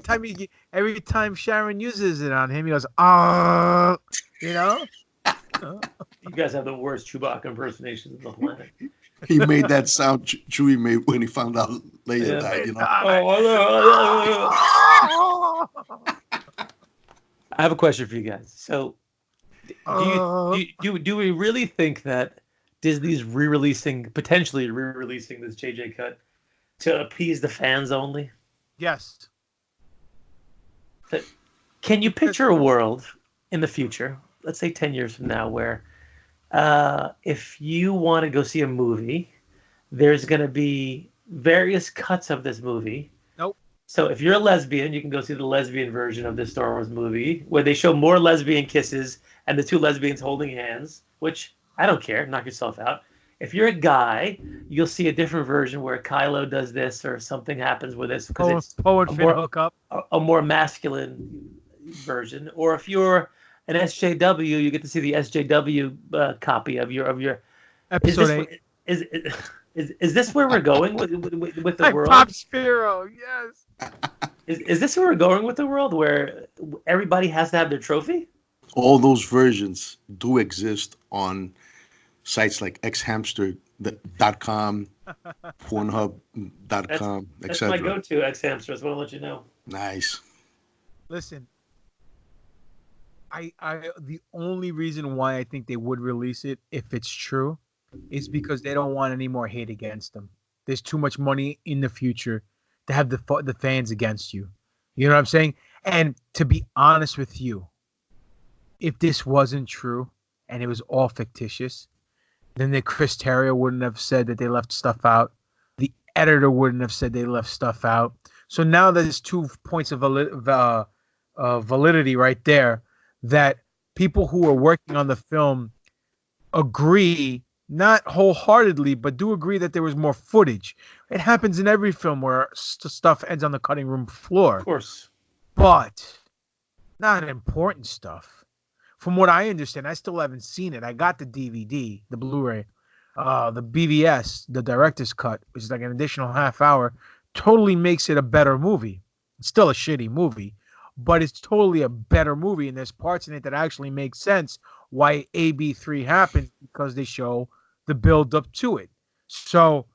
time Sharon uses it on him, he goes, you know? You guys have the worst Chewbacca impersonations on the planet. He made that sound Chewie made when he found out Leia died, I have a question for you guys. So, do we really think that Disney's potentially re-releasing this JJ cut to appease the fans only? Yes. Can you picture a world in the future, let's say 10 years from now, where if you want to go see a movie, there's going to be various cuts of this movie? Nope. So if you're a lesbian, you can go see the lesbian version of this Star Wars movie, where they show more lesbian kisses and the two lesbians holding hands, which I don't care. Knock yourself out. If you're a guy, you'll see a different version where Kylo does this or something happens with this because it's a more masculine version. Or if you're an SJW, you get to see the SJW copy of your episode 8. Is this where we're going with the world? Pop Spiro, yes. Is this where we're going with the world, where everybody has to have their trophy? All those versions do exist on sites like xhamster.com, pornhub.com, That's my etc. go-to ex-hamster. I just want to let you know. Nice. Listen, the only reason why I think they would release it, if it's true, is because they don't want any more hate against them. There's too much money in the future to have the fans against you. You know what I'm saying? And to be honest with you, if this wasn't true and it was all fictitious, then the Chris Terrio wouldn't have said that they left stuff out. The editor wouldn't have said they left stuff out. So now there's 2 points of validity right there, that people who are working on the film agree, not wholeheartedly, but do agree that there was more footage. It happens in every film where stuff ends on the cutting room floor. Of course. But not important stuff. From what I understand, I still haven't seen it. I got the DVD, the Blu-ray, the BVS, the director's cut, which is like an additional half hour, totally makes it a better movie. It's still a shitty movie, but it's totally a better movie, and there's parts in it that actually make sense why AB3 happened, because they show the build up to it. So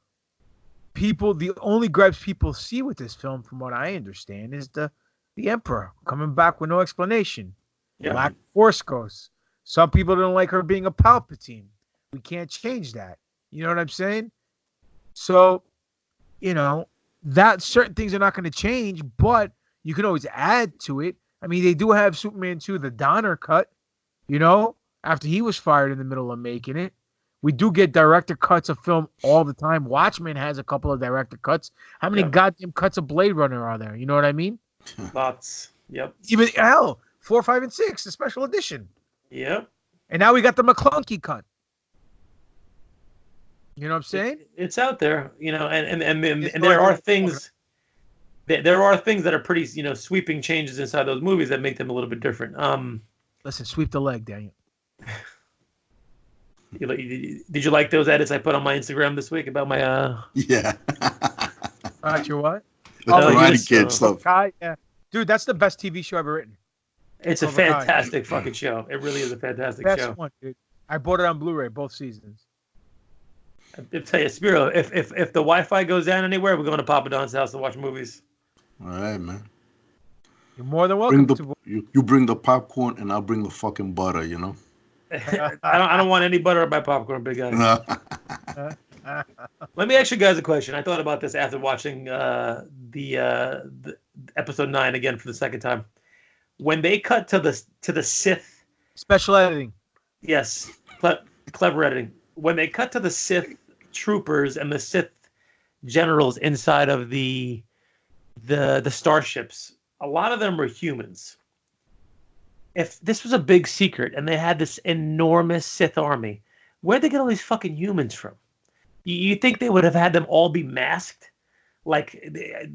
the only gripes people see with this film, from what I understand, is the Emperor coming back with no explanation. Yeah. Black Force Ghost. Some people don't like her being a Palpatine. We can't change that. You know what I'm saying? So, that certain things are not going to change, but you can always add to it. I mean, they do have Superman 2, the Donner cut, after he was fired in the middle of making it. We do get director cuts of film all the time. Watchmen has a couple of director cuts. How many goddamn cuts of Blade Runner are there? You know what I mean? Lots. Yep. Even 4, 5, and 6, the special edition. Yep. And now we got the McClunky cut. You know what I'm saying? It's out there, and there are things. There are things that are pretty, sweeping changes inside those movies that make them a little bit different. Listen, sweep the leg, Daniel. Did you like those edits I put on my Instagram this week about my Yeah. Your what? The Karate Kid stuff. Yeah. Dude, that's the best TV show ever written. It's a fantastic fucking show. It really is a fantastic best show. One, dude. I bought it on Blu-ray, both seasons. I'll tell you, Spiro, if the Wi-Fi goes down anywhere, we're going to Papa Don's house to watch movies. All right, man. You're more than welcome to. You bring the popcorn, and I'll bring the fucking butter. I don't want any butter on my popcorn, big guy. Let me ask you guys a question. I thought about this after watching the episode 9 again for the second time. When they cut to the Sith, special editing. Yes, clever editing. When they cut to the Sith troopers and the Sith generals inside of the starships, a lot of them were humans. If this was a big secret and they had this enormous Sith army, where'd they get all these fucking humans from? You think they would have had them all be masked? Like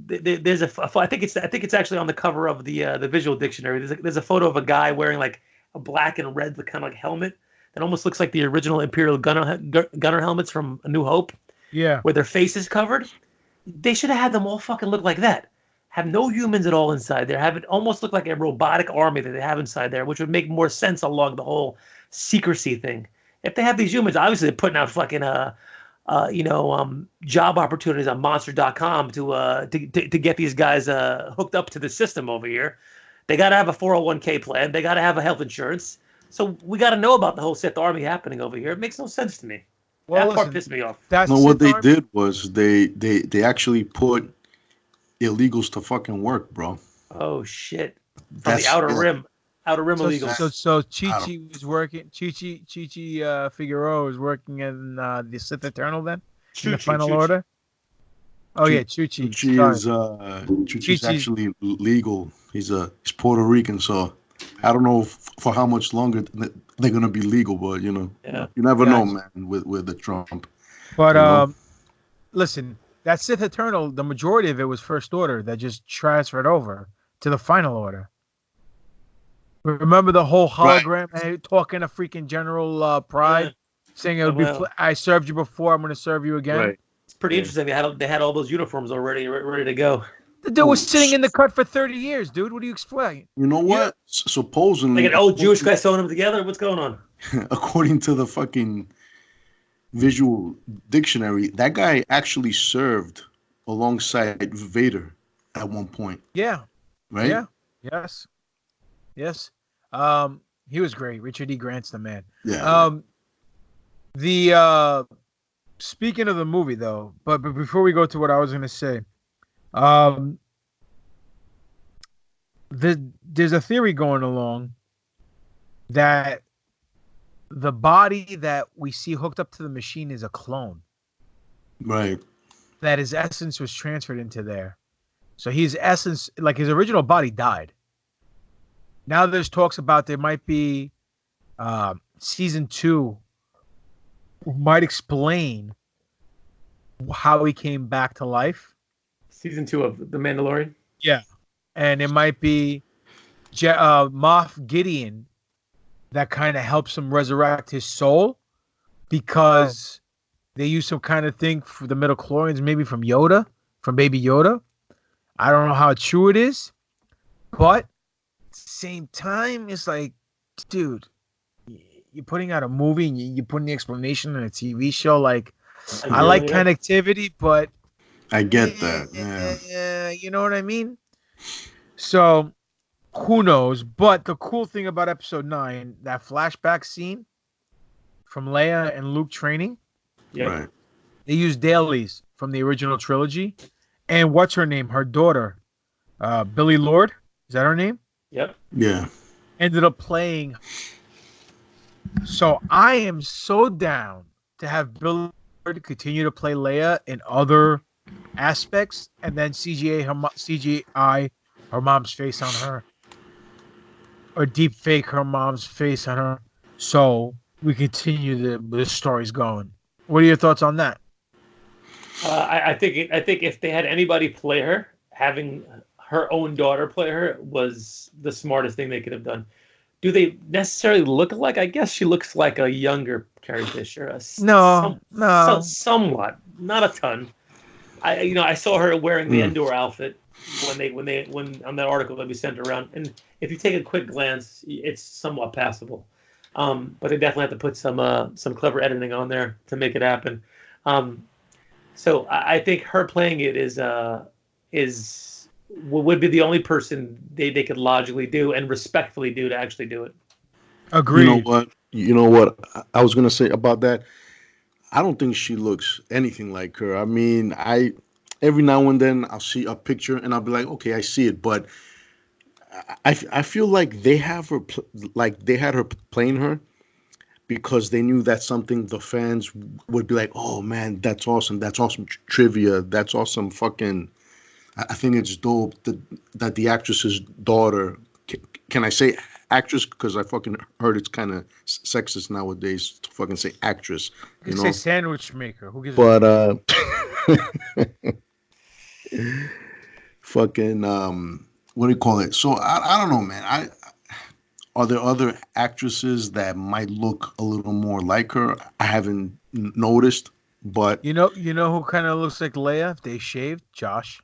there's I think it's actually on the cover of the visual dictionary. There's a photo of a guy wearing like a black and red kind of like helmet that almost looks like the original Imperial gunner helmets from A New Hope. Yeah, where their face is covered. They should have had them all fucking look like that. Have no humans at all inside there. Have it almost look like a robotic army that they have inside there, which would make more sense along the whole secrecy thing. If they have these humans, obviously they're putting out fucking job opportunities on Monster.com to get these guys hooked up to the system over here. They got to have a 401k plan. They got to have a health insurance. So we got to know about the whole Sith army happening over here. It makes no sense to me. Well, that part pissed me off. What they did was they actually put illegals to fucking work, bro. Oh shit! From the outer rim illegals. So Chi-Chi was working. Chi-Chi Figueroa was working in the Sith Eternal then. In the Final Order. Oh yeah, Chi-Chi. Chi-Chi's actually legal. He's Puerto Rican, so I don't know for how much longer they're gonna be legal, but you never know, man. With the Trump. But listen. That Sith Eternal, the majority of it was First Order that just transferred over to the Final Order. Remember the whole hologram talking to freaking General Pride, saying it would be. I served you before. I'm going to serve you again. Right. It's pretty interesting. They had all those uniforms already ready to go. The dude was sitting in the cut for 30 years, dude. What do you explain? You know what? Supposedly, like an old Jewish guy sewing them together. What's going on? according to the fucking visual dictionary, that guy actually served alongside Vader at one point. Yeah. Right? Yeah. Yes. Yes. He was great. Richard E. Grant's the man. Yeah. Speaking of the movie though, but before we go to what I was gonna say, there's a theory going along that the body that we see hooked up to the machine is a clone. Right. That his essence was transferred into there. So his essence, like his original body died. Now there's talks about there might be season 2 might explain how he came back to life. Season 2 of The Mandalorian? Yeah. And it might be Moff Gideon that kind of helps him resurrect his soul because they use some kind of thing for the midichlorians, maybe from Yoda, from Baby Yoda. I don't know how true it is, but at the same time, it's like, dude, you're putting out a movie and you're putting the explanation in a TV show. Like, I like connectivity, but I get that. Yeah. You know what I mean? So who knows? But the cool thing about episode 9, that flashback scene from Leia and Luke training, Right. they used dailies from the original trilogy. And what's her name? Her daughter, Billy Lord. Is that her name? Yep. Yeah. Ended up playing. So I am so down to have Billy Lord continue to play Leia in other aspects, and then CGI her mom's face on her, or deep fake her mom's face on her. So we continue the stories going. What are your thoughts on that? I think if they had anybody play her, having her own daughter play her was the smartest thing they could have done. Do they necessarily look alike? I guess she looks like a younger Carrie Fisher. No. Somewhat, not a ton. I saw her wearing the Endor outfit when on that article that we sent around, and if you take a quick glance, it's somewhat passable. But they definitely have to put some clever editing on there to make it happen. So I think her playing it would be the only person they could logically do and respectfully do to actually do it. Agreed. You know what I was gonna say about that? I don't think she looks anything like her. I mean, every now and then I'll see a picture and I'll be like, okay, I see it, but I feel like they have her they had her playing her because they knew that's something the fans would be like, oh man, that's awesome trivia, that's awesome fucking. I think it's dope that the actress's daughter. Can I say actress? Because I fucking heard it's kind of sexist nowadays to fucking say actress. You say sandwich maker. Who gives but fucking what do you call it? So I don't know, man. Are there other actresses that might look a little more like her? I haven't noticed, but you know who kind of looks like Leia if they shaved? Josh.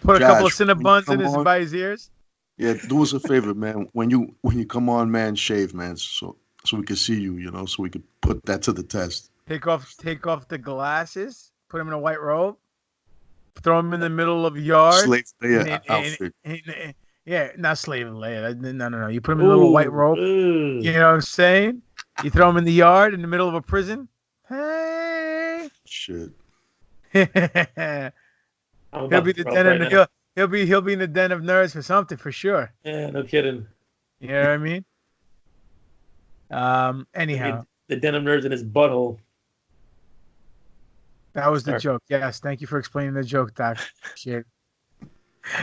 Put a couple of Cinnabons in by his ears. Yeah, do us a favor, man. When you come on, man, shave, man, so we can see you, so we can put that to the test. Take off the glasses, put him in a white robe, throw him in the middle of a yard. Slave Leia outfit. Yeah, not slave Leia. No. You put him in a little white robe. You know what I'm saying? You throw him in the yard in the middle of a prison. Hey. Shit. He'll be the den he'll be in the den of nerds for something for sure. Yeah, no kidding. You know what I mean? Anyhow, the den of nerds in his butthole. That was the joke. Yes, thank you for explaining the joke, Doc. Shit.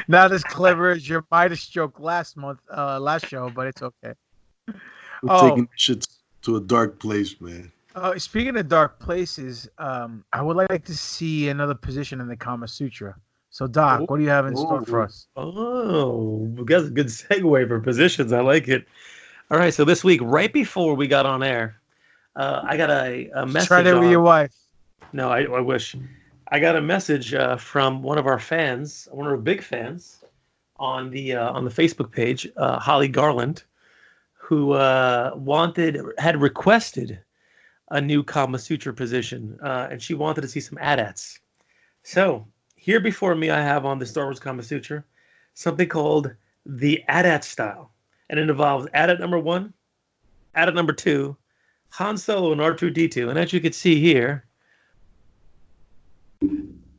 Not as clever as your Midas joke last show, but it's okay. We're taking shit to a dark place, man. Speaking of dark places, I would like to see another position in the Kama Sutra. So, Doc, what do you have in store for us? Oh, we got a good segue for positions. I like it. All right, so this week, right before we got on air, I got a message. Tried it with your wife. No, I wish. I got a message from one of our fans, one of our big fans, on the Facebook page, Holly Garland, who had requested a new Kama Sutra position, and she wanted to see some AT-ATs. So here before me, I have on the Star Wars Kama Sutra something called the AT-AT style, and it involves AT-AT number 1, AT-AT number 2, Han Solo and R2-D2, and as you can see here,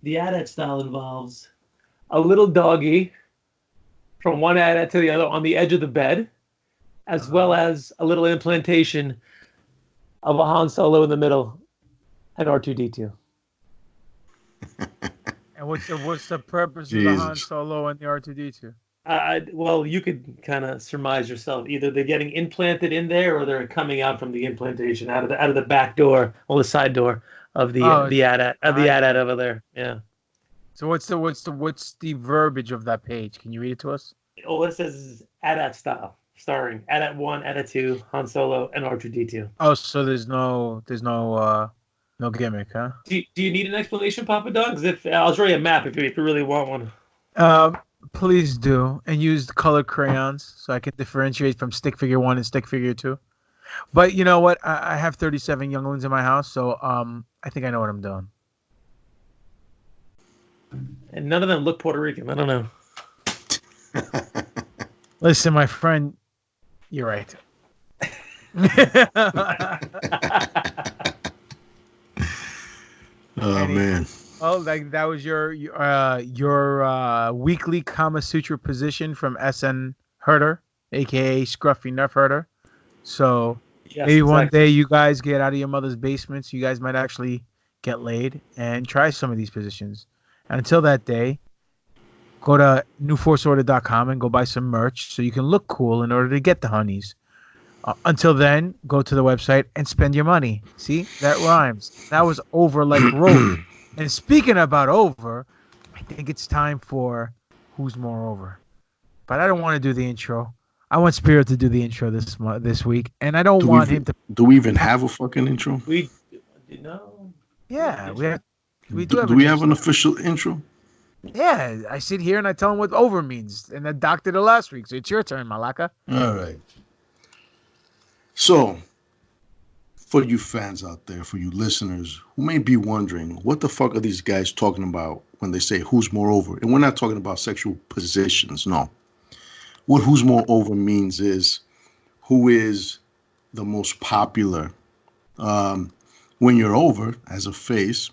the AT-AT style involves a little doggy from one AT-AT to the other on the edge of the bed, as well as a little implantation of a Han Solo in the middle and R2-D2. And what's the purpose of the Han Solo and the R2-D2? Well, you could kind of surmise yourself. Either they're getting implanted in there, or they're coming out from the implantation out of the back door or the side door of the AT-AT over there. Yeah. So what's the verbiage of that page? Can you read it to us? All it says is AT-AT style, starring AT-AT 1, AT-AT 2, Han Solo, and R2-D2. Oh, so there's no gimmick, huh? Do you need an explanation, Papa Dogs? I'll show you a map if you really want one. Please do, and use colored crayons so I can differentiate from stick figure 1 and stick figure 2. But you know what? I have 37 younglings in my house, so I think I know what I'm doing. And none of them look Puerto Rican. I don't know. Listen, my friend, you're right. Oh man. Oh, like that was your weekly Kama Sutra position from SN Herder, aka Scruffy Nuff Herder. So yes, maybe one day you guys get out of your mother's basements, you guys might actually get laid and try some of these positions. And until that day, go to newforceorder.com and go buy some merch so you can look cool in order to get the honeys. Until then, go to the website and spend your money. See, that rhymes. That was over like road. And speaking about over, I think it's time for Who's More Over. But I don't want to do the intro. I want Spirit to do the intro this week, and I don't want him to. Do we even have a fucking intro? Yeah, we do. Do we have an official intro? Yeah, I sit here and I tell him what over means, and the doctor did it last week. So it's your turn, Malaka. All right. So, for you fans out there, for you listeners who may be wondering, what the fuck are these guys talking about when they say who's more over? And we're not talking about sexual positions, no. What who's more over means is who is the most popular. When you're over as a face,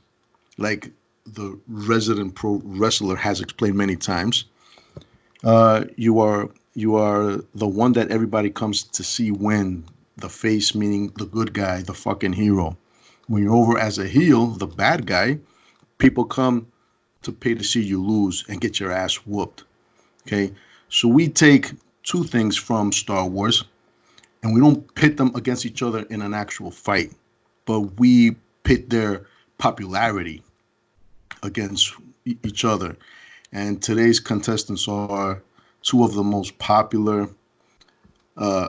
like the resident pro wrestler has explained many times, you are the one that everybody comes to see win. The face, meaning the good guy, the fucking hero. When you're over as a heel, the bad guy, people come to pay to see you lose and get your ass whooped. Okay? So we take two things from Star Wars and we don't pit them against each other in an actual fight, but we pit their popularity against each other. And today's contestants are two of the most popular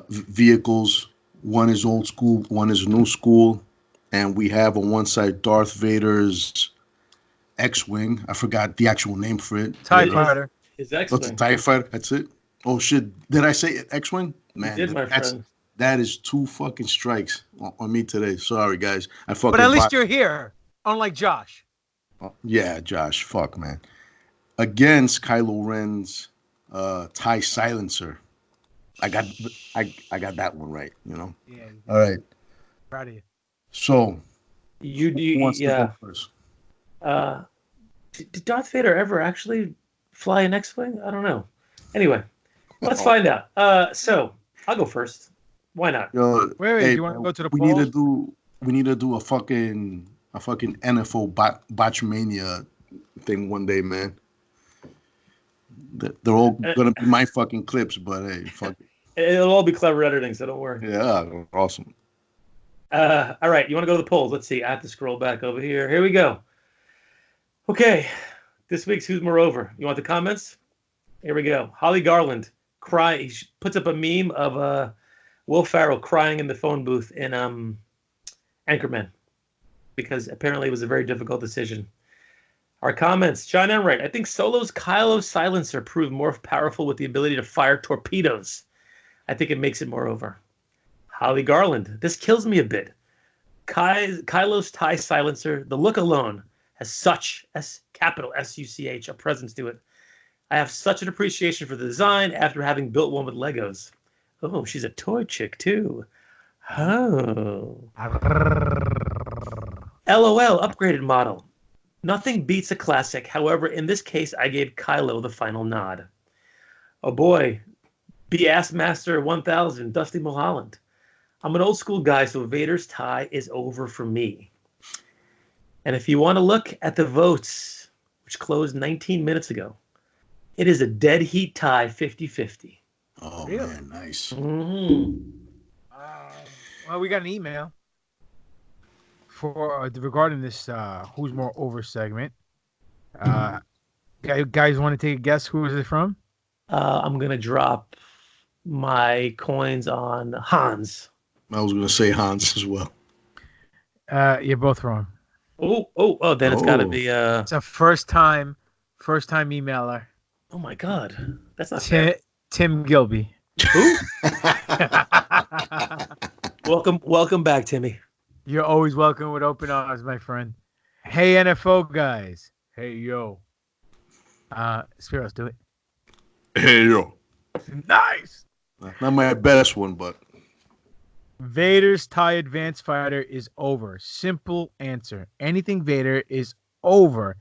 vehicles. One is old school, one is new school. And we have on one side Darth Vader's X-Wing. I forgot the actual name for it. TIE Fighter. His X-Wing. That's a TIE Fighter. That's it. Oh, shit. Did I say X-Wing? Man, you did, my friend. That is 2 fucking strikes on me today. Sorry, guys. But at least you're here, unlike Josh. Yeah, Josh. Fuck, man. Against Kylo Ren's TIE Silencer. I got that one right, you know. Yeah. All right. Proud of you. So, who wants to go first? Did Darth Vader ever actually fly an X-wing? I don't know. Anyway, let's find out. So I'll go first. Why not? Wait. Hey, you want to go to the we polls? We need to do a fucking NFL botchmania thing one day, man. They're all gonna be my fucking clips, but hey, fuck it. It'll all be clever editing, so don't worry. Yeah, awesome. All right, you want to go to the polls? Let's see. I have to scroll back over here. Here we go. Okay, this week's Who's More Over. You want the comments? Here we go. Holly Garland cry. She puts up a meme of Will Ferrell crying in the phone booth in Anchorman. because apparently it was a very difficult decision. Our comments, John Enright. I think Solo's Kylo silencer proved more powerful with the ability to fire torpedoes. I think it makes it more over. Holly Garland. This kills me a bit. Kylo's TIE silencer, the look alone, has such, capital S-U-C-H, a presence to it. I have such an appreciation for the design after having built one with Legos. Oh, she's a toy chick, too. Oh. LOL, upgraded model. Nothing beats a classic. However, in this case, I gave Kylo the final nod. Oh boy. BS Master 1000, Dusty Mulholland. I'm an old school guy, so Vader's tie is over for me. And if you want to look at the votes, which closed 19 minutes ago, it is a dead heat tie 50-50. Oh, really? Man, nice. Mm-hmm. Well, we got an email for regarding this Who's More Over segment. Guys want to take a guess who is it from? I'm going to drop my coins on Hans. I was going to say Hans as well. You're both wrong. Oh, then it's got to be... It's a first-time emailer. Oh, my God. That's not fair. Tim Gilby. Who? Welcome back, Timmy. You're always welcome with open arms, my friend. Hey, NFO guys. Hey, yo. Spiros, do it. Hey, yo. Nice. Not my best one, but... Vader's TIE Advanced Fighter is over. Simple answer. Anything Vader is over.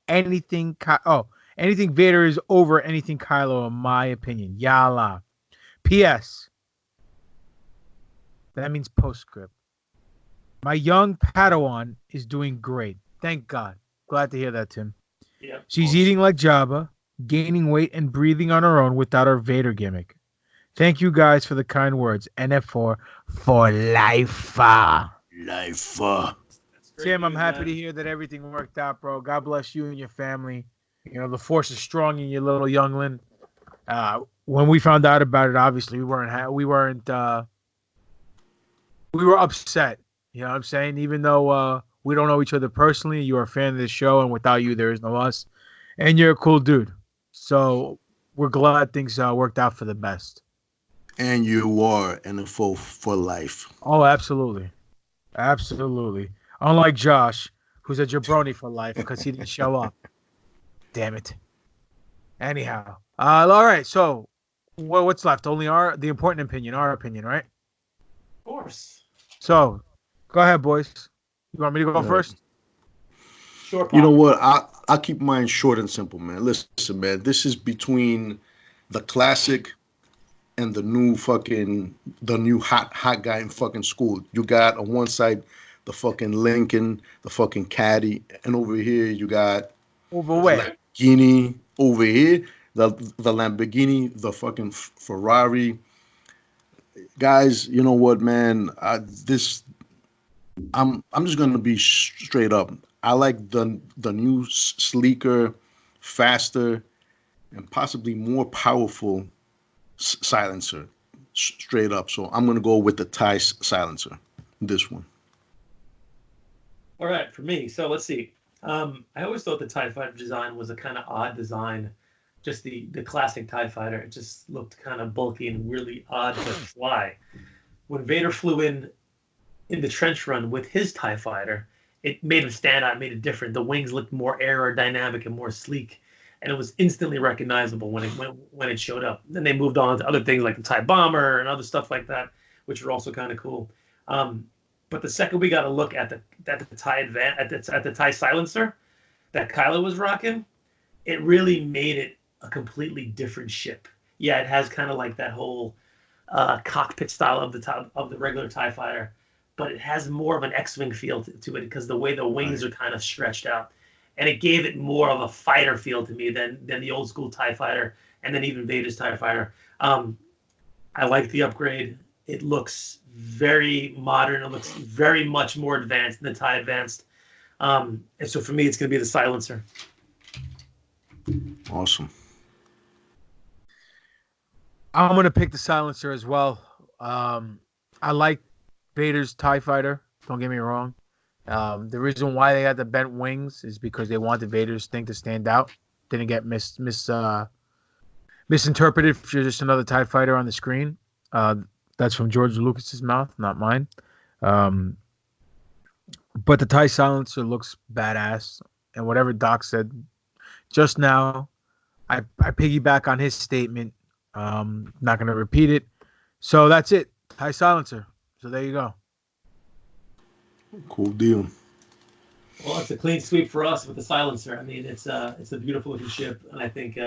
Anything Vader is over anything Kylo, in my opinion. Yala. P.S. That means postscript. My young Padawan is doing great. Thank God. Glad to hear that, Tim. Yeah. She's eating like Jabba, gaining weight and breathing on her own without her Vader gimmick. Thank you guys for the kind words. NF4 for life. Life. Tim, I'm happy to hear that everything worked out, bro. God bless you and your family. You know, the force is strong in your little youngling. When we found out about it, obviously we were upset. You know what I'm saying? Even though we don't know each other personally, you're a fan of this show, and without you, there is no us. And you're a cool dude. So we're glad things worked out for the best. And you are NFO for life. Oh, absolutely. Absolutely. Unlike Josh, who's a jabroni for life because he didn't show up. Damn it. Anyhow. All right. So what's left? Only the important opinion, our opinion, right? Of course. So go ahead, boys. You want me to go first? Sure, Pop. You know what? I'll keep mine short and simple, man. Listen, man. This is between the classic and the new hot guy in fucking school. You got on one side the fucking Lincoln, the fucking Caddy, and over here you got Lamborghini. Over here, the Lamborghini, the fucking Ferrari. Guys, you know what, man? I'm just gonna be straight up. I like the new, sleeker, faster, and possibly more powerful silencer, straight up. So I'm gonna go with the TIE silencer. This one. All right, for me. So let's see. I always thought the TIE Fighter design was a kind of odd design. Just the classic TIE Fighter. It just looked kind of bulky and really odd to fly. When Vader flew in the trench run with his TIE Fighter, it made him stand out, made it different. The wings looked more aerodynamic and more sleek, and it was instantly recognizable when it showed up. Then they moved on to other things like the TIE Bomber and other stuff like that, which are also kind of cool. But the second we got to look at the TIE silencer that Kylo was rocking, it really made it a completely different ship. Yeah, it has kind of like that whole cockpit style of the regular TIE Fighter, but it has more of an X-wing feel to it because the way the wings are kind of stretched out, and it gave it more of a fighter feel to me than the old school TIE Fighter, and then even Vader's TIE Fighter. I like the upgrade. It looks very modern. It looks very much more advanced than the TIE Advanced. And so for me, it's going to be the silencer. Awesome. I'm going to pick the silencer as well. I like Vader's TIE Fighter. Don't get me wrong. The reason why they had the bent wings is because they wanted Vader's thing to stand out. Didn't get misinterpreted if you're just another TIE fighter on the screen. That's from George Lucas's mouth, not mine. But the TIE silencer looks badass. And whatever Doc said just now, I piggyback on his statement. Not going to repeat it. So that's it. TIE silencer. So there you go. Cool deal. Well, it's a clean sweep for us with the silencer. I mean, it's a beautiful looking ship, and I think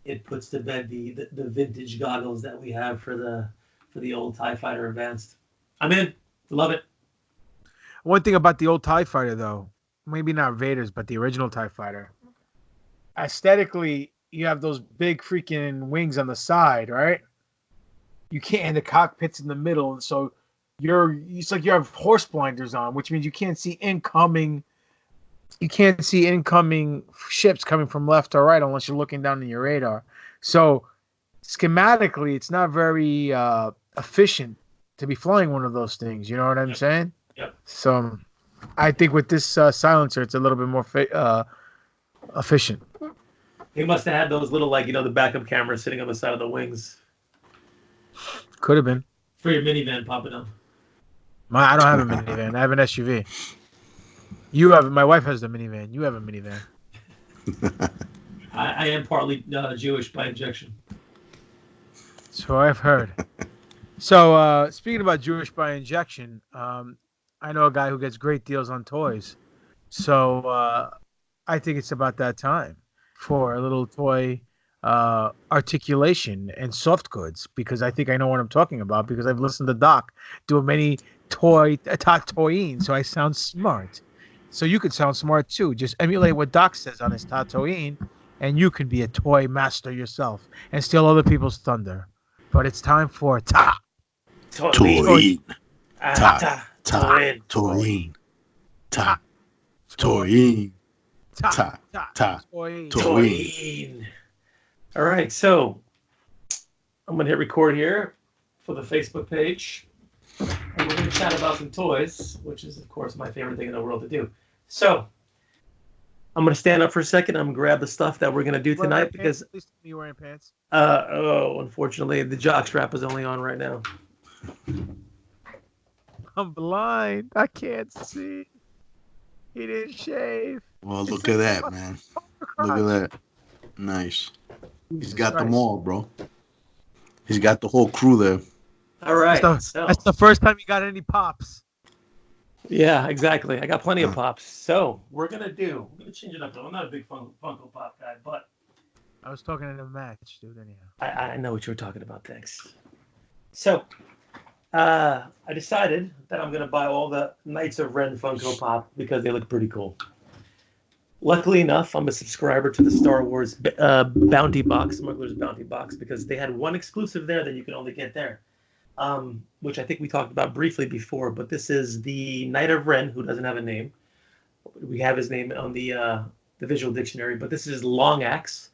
it puts to bed the vintage goggles that we have for the old TIE Fighter Advanced. I'm in. Love it. One thing about the old TIE Fighter, though, maybe not Vader's, but the original TIE Fighter, aesthetically, you have those big freaking wings on the side, right? You can't, and the cockpit's in the middle, and so it's like you have horse blinders on, which means you can't see incoming ships coming from left or right unless you're looking down in your radar. So schematically, it's not very efficient to be flying one of those things. You know what I'm saying? Yep. So I think with this silencer, it's a little bit more efficient. He must have had those little, the backup cameras sitting on the side of the wings. Could have been. For your minivan popping up. I don't have a minivan. I have an SUV. My wife has the minivan. You have a minivan. I am partly Jewish by injection. So I've heard. So speaking about Jewish by injection, I know a guy who gets great deals on toys. So I think it's about that time for a little toy articulation and soft goods, because I think I know what I'm talking about because I've listened to Doc do many TaTOYine, so I sound smart. So you could sound smart too. Just emulate what Doc says on his TaTOYine, and you can be a toy master yourself and steal other people's thunder. But it's time for TaTOYine. TaTOYine. TaTOYine. TaTOYine. All right, so I'm going to hit record here for the Facebook page. And we're going to chat about some toys, which is, of course, my favorite thing in the world to do. So I'm going to stand up for a second. I'm going to grab the stuff that we're going to do tonight because... Please tell me you're wearing pants. Unfortunately, the jock strap is only on right now. I'm blind. I can't see. He didn't shave. Well, look at that, man. Look at that. Nice. He's got them all, bro. He's got the whole crew there. All right. That's the first time you got any pops. Yeah, exactly. I got plenty of pops. So we're going to change it up, though. I'm not a big Funko Pop guy, but... I was talking in a match, dude, anyhow. I know what you were talking about. Thanks. So I decided that I'm going to buy all the Knights of Ren Funko Pop because they look pretty cool. Luckily enough, I'm a subscriber to the Star Wars Bounty Box, Smuggler's Bounty Box, because they had one exclusive there that you can only get there, which I think we talked about briefly before. But this is the Knight of Ren, who doesn't have a name. We have his name on the visual dictionary, but this is Long Axe.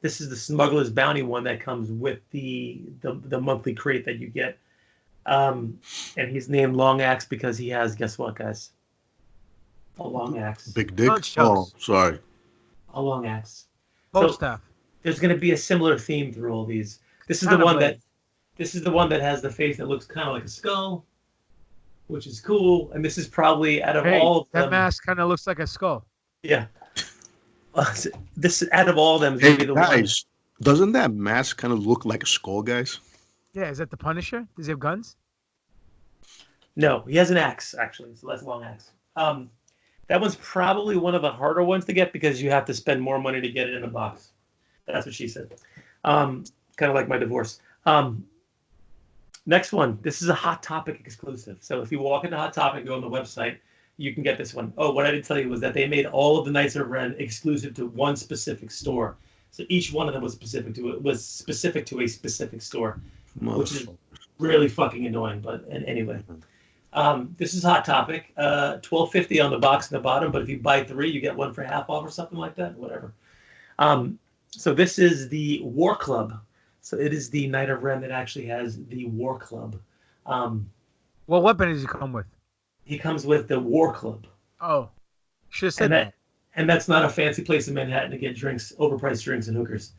This is the Smuggler's Bounty one that comes with the monthly crate that you get. And he's named Long Axe because he has, guess what, guys? A long axe. Big dick? Oh, sorry. A long axe. Most stuff. There's going to be a similar theme through all these. This is the one that has the face that looks kind of like a skull, which is cool. And this is probably out of all of them. That mask kind of looks like a skull. Yeah. This out of all of them is going to be the one. Doesn't that mask kind of look like a skull, guys? Yeah, is that the Punisher? Does he have guns? No, he has an axe, actually. So that's Long Axe. That one's probably one of the harder ones to get because you have to spend more money to get it in a box. That's what she said. Kind of like my divorce. Next one. This is a Hot Topic exclusive. So if you walk into Hot Topic, go on the website, you can get this one. Oh, what I didn't tell you was that they made all of the Knights of Ren exclusive to one specific store. So each one of them was specific to a specific store, which is really fucking annoying. But anyway. This is Hot Topic. $12.50 on the box in the bottom, but if you buy 3, you get 1 for half off or something like that. Whatever. So this is the War Club. So it is the Knight of Ren that actually has the War Club. What weapon does he come with? he comes with the War Club. Oh, should have said that. And that's not a fancy place in Manhattan to get drinks, overpriced drinks and hookers.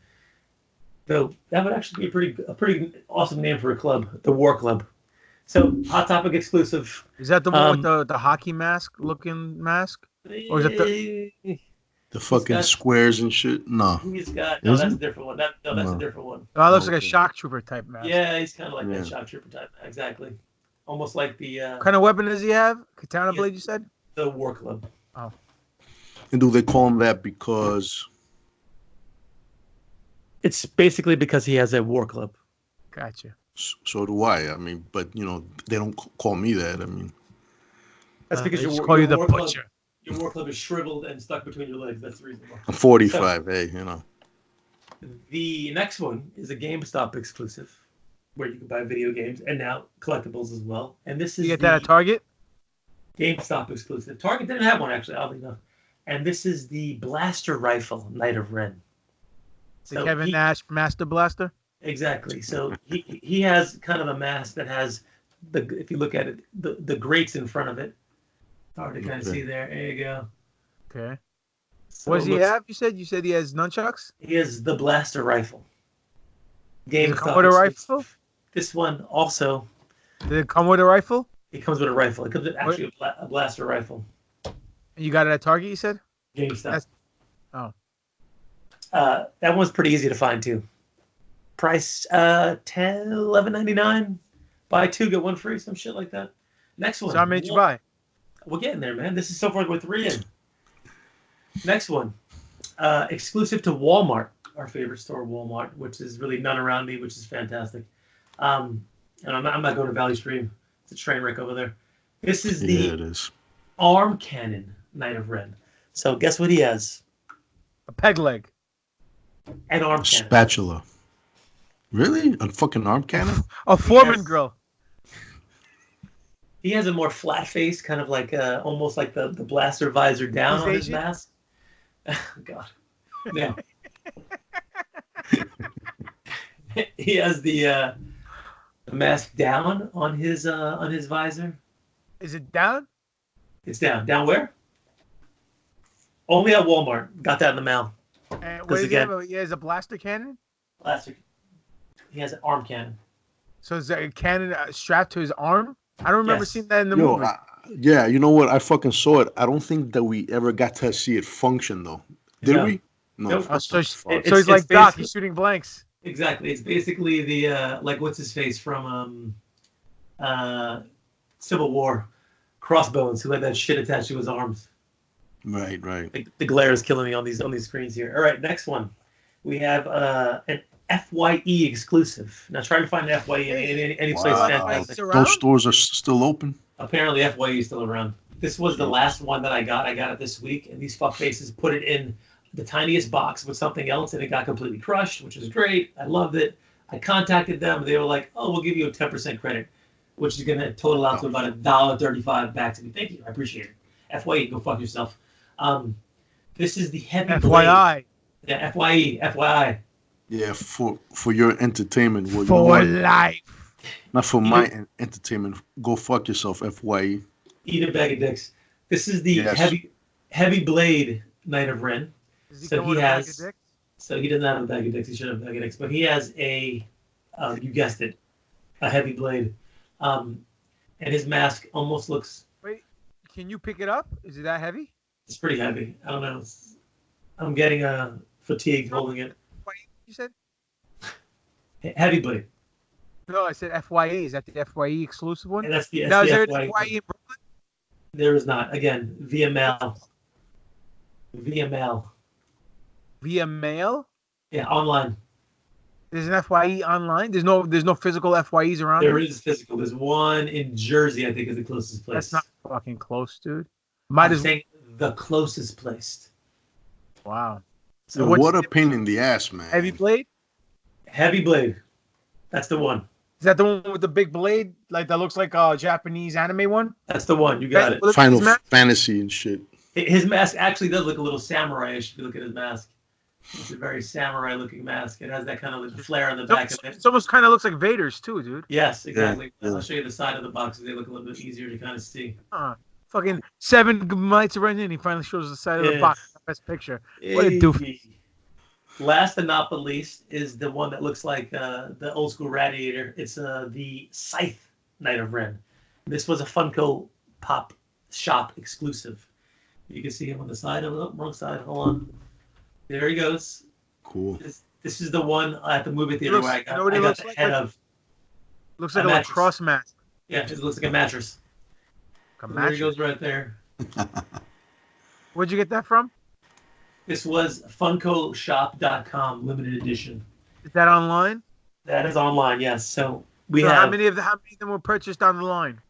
Though that would actually be a pretty awesome name for a club, the War Club. So Hot Topic exclusive. Is that the one with the hockey mask looking mask? Or is it the fucking squares and shit? No. He's got that's a different one. That's a different one. Oh, it looks like a shock trooper type mask. Yeah, he's kind of like that shock trooper type. Exactly. Almost like the. What kind of weapon does he have? Katana blade, you said? The War Club. Oh. And do they call him that because? It's basically because he has a War Club. Gotcha. So do I. I mean, but they don't call me that. I mean, that's because your War Club, your War Club is shriveled and stuck between your legs. That's the reason why. I'm 45. Hey, The next one is a GameStop exclusive, where you can buy video games and now collectibles as well. And this is you get that at Target. GameStop exclusive. Target didn't have one actually, oddly enough. And this is the blaster rifle, Knight of Ren. The Kevin Nash Master Blaster. Exactly. So he has kind of a mask that has if you look at it, the grates in front of it. Hard to kind of see there. There you go. Okay. So what does he have? You said he has nunchucks? He has the blaster rifle. Does it come with a rifle? This one also. Did it come with a rifle? It comes with a rifle. It comes with actually a blaster rifle. You got it at Target, you said? GameStop. That one's pretty easy to find too. Price $11.99. Buy two, get one free, some shit like that. Next one. So how many did you buy? We're getting there, man. This is so far with 3 in. Next one. Exclusive to Walmart, our favorite store, Walmart, which is really none around me, which is fantastic. And I'm not going to Valley Stream. It's a train wreck over there. This is the arm cannon Knight of Ren. So guess what he has? A peg leg. An arm cannon. Spatula. Really? A fucking arm cannon? A Foreman grill. He has a more flat face, kind of like almost like the blaster visor down on his mask. God. No. He has the mask down on his visor. Is it down? It's down. Down where? Only at Walmart. Got that in the mail. And what is it? He has a blaster cannon? Blaster. He has an arm cannon. So is that a cannon strapped to his arm? I don't remember seeing that in the movie. Yeah, you know what? I fucking saw it. I don't think that we ever got to see it function, though. Did we? No. Nope. So he's like Doc. He's shooting blanks. Exactly. It's basically the like what's his face from Civil War, Crossbones, who had that shit attached to his arms. Right. The glare is killing me on these screens here. All right, next one. We have an FYE exclusive. Now try to find an FYE in any place fantastic. Those stores are still open? Apparently FYE is still around. This was the last one that I got. I got it this week, and these fuckfaces put it in the tiniest box with something else, and it got completely crushed, which was great. I loved it. I contacted them. They were like, "Oh, we'll give you a 10% credit," which is going to total out to about $1.35 back to me. Thank you. I appreciate it. FYE, go fuck yourself. This is the heavy FYI. blade. Yeah, FYI. Yeah, for your entertainment. For life. Not for my entertainment. Go fuck yourself, FYE. Eat a bag of dicks. This is the heavy blade Knight of Ren. So he doesn't have a bag of dicks. He should have a bag of dicks. But he has a, you guessed it, a heavy blade. And his mask almost looks... Wait, can you pick it up? Is it that heavy? It's pretty heavy. I don't know. I'm getting fatigued holding it. What you said? Heavy blade. No, I said FYE. Is that the FYE exclusive one? And that's the now, is there FYE an FYE in Brooklyn? There is not. Again, via mail. Via mail. Via mail? Yeah, online. There's an FYE online? There's no physical FYEs around there? There is physical. There's one in Jersey, I think, is the closest place. That's not fucking close, dude. I'm saying the closest place. Wow. So what a pain in the ass, man. Heavy blade? Heavy blade. That's the one. Is that the one with the big blade? Like that looks like a Japanese anime one? That's the one. You got it. Final Fantasy and shit. His mask actually does look a little samurai-ish if you look at his mask. It's a very samurai-looking mask. It has that kind of like flare on the back of it. It almost kind of looks like Vader's too, dude. Yes, exactly. Yeah. I'll show you the side of the boxes. They look a little bit easier to kind of see. Fucking 7 Knights of Ren, and he finally shows the side of the box. Best picture. What a doofy. Last but not least is the one that looks like the old school Radiator. It's the Scythe Knight of Ren. This was a Funko Pop Shop exclusive. You can see him on the side of the wrong side. Hold on. There he goes. Cool. This is the one at the movie theater where I got the head of. Looks like a lacrosse mask. Yeah, it looks like a mattress. There he goes right there. Where'd you get that from? This was FunkoShop.com limited edition. Is that online? That is online, yes. So how many of them were purchased on the line?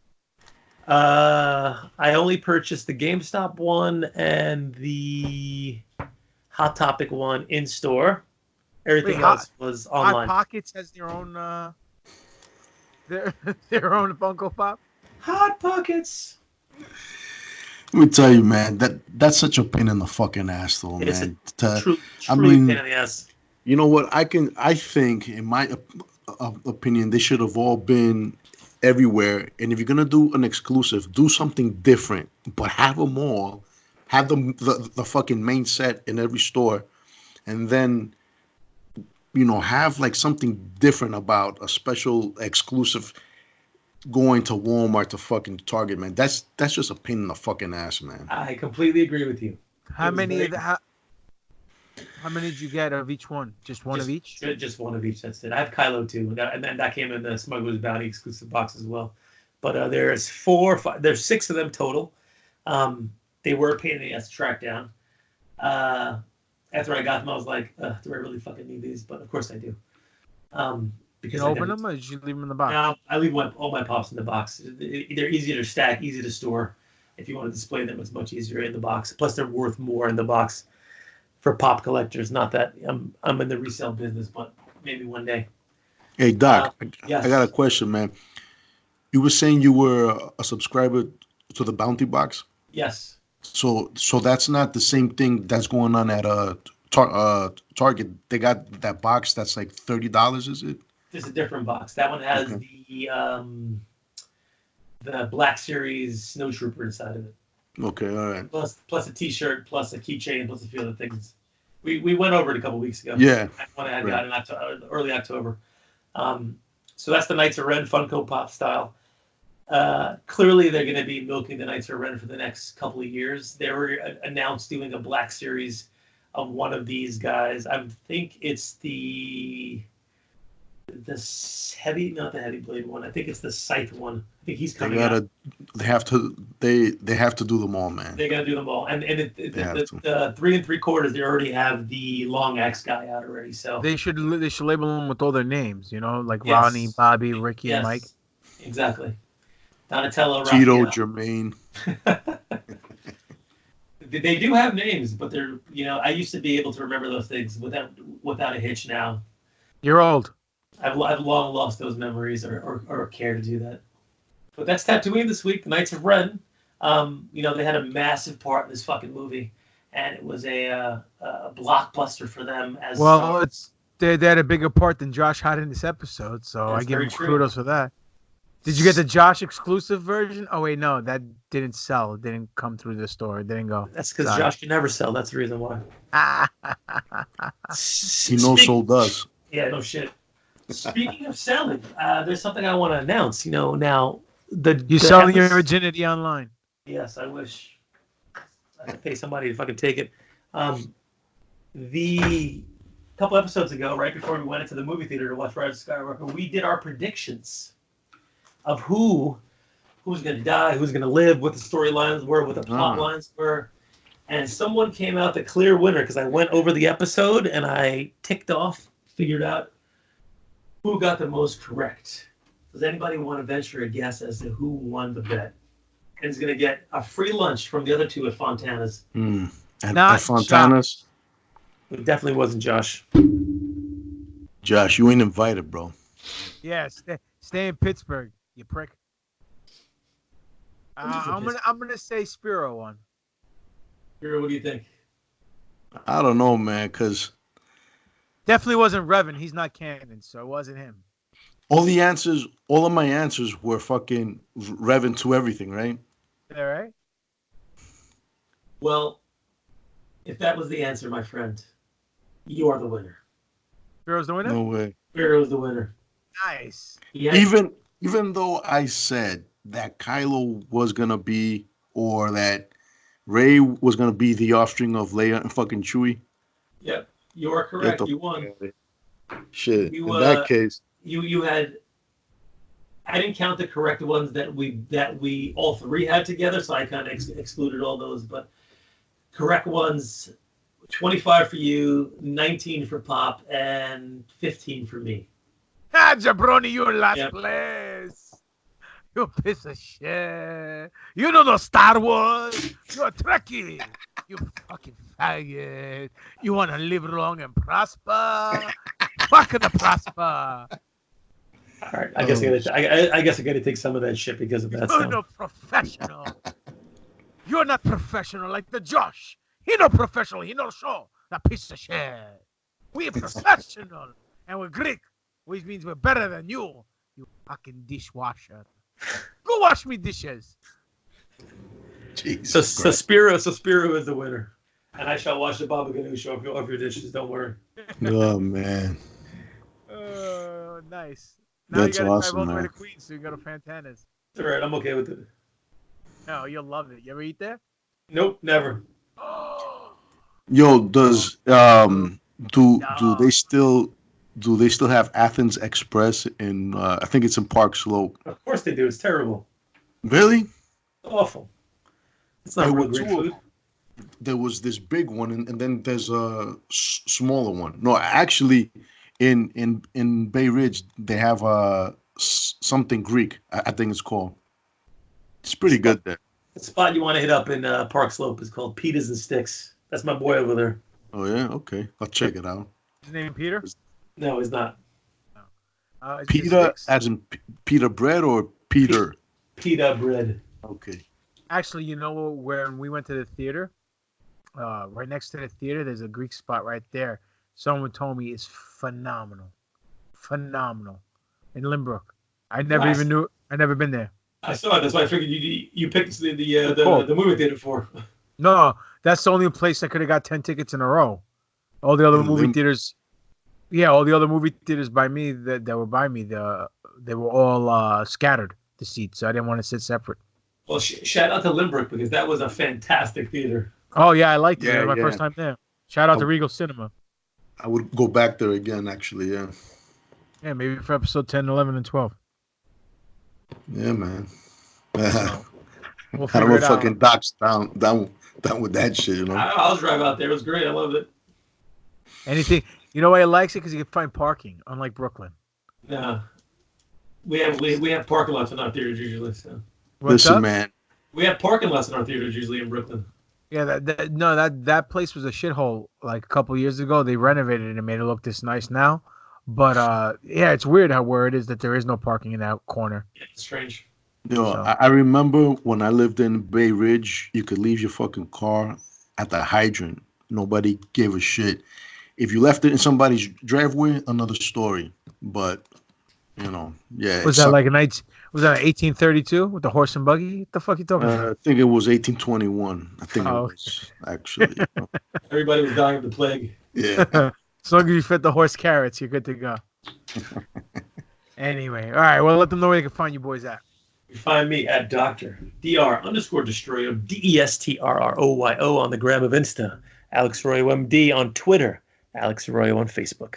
I only purchased the GameStop one and the Hot Topic one in store. Everything else was online. Hot Pockets has their own their own Funko Pop. Hot Pockets. Let me tell you, man, that's such a pain in the fucking ass, though, It's man. Truly pain in the ass. You know what? I think, in my opinion, they should have all been everywhere. And if you're gonna do an exclusive, do something different, but have them all. Have the fucking main set in every store, and then, have like something different about a special exclusive. Going to Walmart to fucking Target, man. That's just a pain in the fucking ass, man. I completely agree with you. How many did you get of each one? Just one of each? Just one of each. That's it. I have Kylo too, and then that came in the Smuggler's Bounty exclusive box as well. But there's 4 or 5. There's 6 of them total. They were a pain in the ass to track down. After I got them, I was like, do I really fucking need these? But of course I do. Because you open them, or did you leave them in the box? No, I leave all my pops in the box. They're easy to stack, easy to store. If you want to display them, it's much easier in the box. Plus, they're worth more in the box for pop collectors. Not that I'm in the resale business, but maybe one day. Hey, Doc, yes. I got a question, man. You were saying you were a subscriber to the Bounty Box? Yes. So that's not the same thing that's going on at Target. They got that box that's like $30, is it? It's a different box. That one has the Black Series Snow Trooper inside of it. Okay, all right. Plus a T-shirt, plus a keychain, plus a few other things. We went over it a couple weeks ago. Yeah. One I got in early October. So that's the Knights of Ren Funko Pop style. Clearly, they're going to be milking the Knights of Ren for the next couple of years. They were announced doing a Black Series of one of these guys. I think it's the not the heavy blade one. I think it's the Scythe one. I think he's coming out. They have to do them all, man. They got to do them all. And the 3 3/4, they already have the long axe guy out already. So they should label them with all their names. Like Ronnie, Bobby, Ricky, and Mike. Exactly. Donatello, Tito, Jermaine. They do have names, but they're I used to be able to remember those things without a hitch. Now you're old. I've long lost those memories or care to do that. But that's TaTOYine this week. The Knights of Ren. They had a massive part in this fucking movie, and it was a blockbuster for them. They had a bigger part than Josh had in this episode, so I give him kudos for that. Did you get the Josh exclusive version? Oh wait, no, that didn't sell. It didn't come through the store. It didn't go. That's because Josh can never sell. That's the reason why. He no soul does. Yeah, no shit. Speaking of selling, there's something I want to announce. Now you're selling your virginity online. Yes, I wish I could pay somebody to fucking take it. The couple episodes ago, right before we went into the movie theater to watch Rise of Skywalker, we did our predictions of who's going to die, who's going to live, what the storylines were, what the plot lines were. And someone came out the clear winner because I went over the episode and I figured out who got the most correct. Does anybody want to venture a guess as to who won the bet? And is going to get a free lunch from the other two at Fontana's. At Fontana's? It definitely wasn't Josh. Josh, you ain't invited, bro. Yeah, stay in Pittsburgh, you prick. I'm gonna say Spiro won. Spiro, what do you think? I don't know, man, because Definitely wasn't Revan. He's not canon, so it wasn't him. All of my answers were fucking Revan to everything, right? All right. Well, if that was the answer, my friend, you are the winner. Spiro's the winner? No way. Spiro's the winner. Nice. Yes. Even though I said that Kylo was gonna be, or that Rey was gonna be the offspring of Leia and fucking Chewie. Yep. You are correct. You won. Shit. You, in that case, you had. I didn't count the correct ones that we all three had together, so I kind of excluded all those. But correct ones, 25 for you, 19 for Pop, and 15 for me. Ah, Jabroni, you in last place. You piece of shit. You don't know Star Wars. You're a Trekkie. You fucking faggot. You want to live long and prosper? Fucking to prosper. All right, I guess I gotta take some of that shit because of that. You're no professional. You're not professional like the Josh. He no professional. He no show. That piece of shit. We're professional and we're Greek, which means we're better than you. You fucking dishwasher. Go wash me dishes. So Spiro is the winner, and I shall wash the Baba Ganoush off your dishes. Don't worry. Oh man. Oh, nice. Now That's you gotta awesome, drive all the way man. to Queens, so you go to Fantana's. All right, I'm okay with it. No, you'll love it. You ever eat there? Nope, never. Yo, does do they still have Athens Express in I think it's in Park Slope? Of course they do. It's terrible. Really? Awful. It's not There real were Greek two food. There was this big one, and then there's a smaller one. No, actually, in Bay Ridge they have something Greek. I think it's called. It's pretty good there. The spot you want to hit up in Park Slope is called Pitas and Sticks. That's my boy over there. Oh yeah, okay, I'll check it out. His name Peter? No, he's not. Peter, as in Peter bread, or Peter? Pita bread. Okay. Actually, you know, when we went to the theater, right next to the theater, there's a Greek spot right there. Someone told me it's phenomenal. Phenomenal. In Limbrook. I never even knew. I never been there. I saw it. That's why I figured you picked the movie theater for. No, that's the only place I could have got 10 tickets in a row. All the other movie theaters, all the other movie theaters by me that were by me, they were all scattered, the seats. So I didn't want to sit separate. Well, shout out to Limbrook because that was a fantastic theater. Oh yeah, I liked it. It was my first time there. Shout out to Regal Cinema. I would go back there again, actually. Yeah. Yeah, maybe for episode 10, 11, and 12. Yeah, man. We'll I don't know, fucking Doc's down with that shit, you know. I'll drive out there. It was great. I loved it. Anything, you know why he likes it? Because you can find parking, unlike Brooklyn. No, we have parking lots in our theaters usually. So. Listen, man. We have parking lots in our theaters usually in Brooklyn. Yeah, that place was a shithole like a couple years ago. They renovated it and made it look this nice now. But yeah, it's weird where it is that there is no parking in that corner. Yeah, it's strange. I remember when I lived in Bay Ridge, you could leave your fucking car at the hydrant. Nobody gave a shit. If you left it in somebody's driveway, another story. But yeah. Was that like was that 1832 with the horse and buggy? What the fuck you talking about? I think it was 1821. I think it was actually. Everybody was dying of the plague. Yeah. As long as you fit the horse carrots, you're good to go. Anyway, all right. Well, let them know where they can find you boys at. You find me at Dr. Destroyo on the gram of Insta. Alex Arroyo MD on Twitter. Alex Arroyo on Facebook.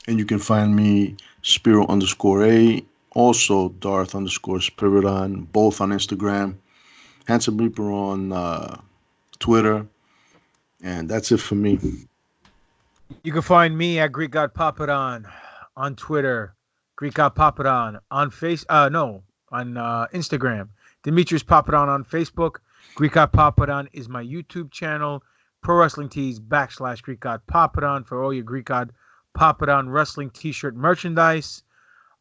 And you can find me Spiro_A, also Darth_Spiridon, both on Instagram. Handsome Reaper on Twitter. And that's it for me. You can find me at Greek God Papadon on Twitter, Greek God Papadon on Instagram, Demetrius Papadon on Facebook. Greek God Papadon is my YouTube channel. Pro Wrestling Tees / Greek God Papadon for all your Greek God Papadon wrestling t-shirt merchandise.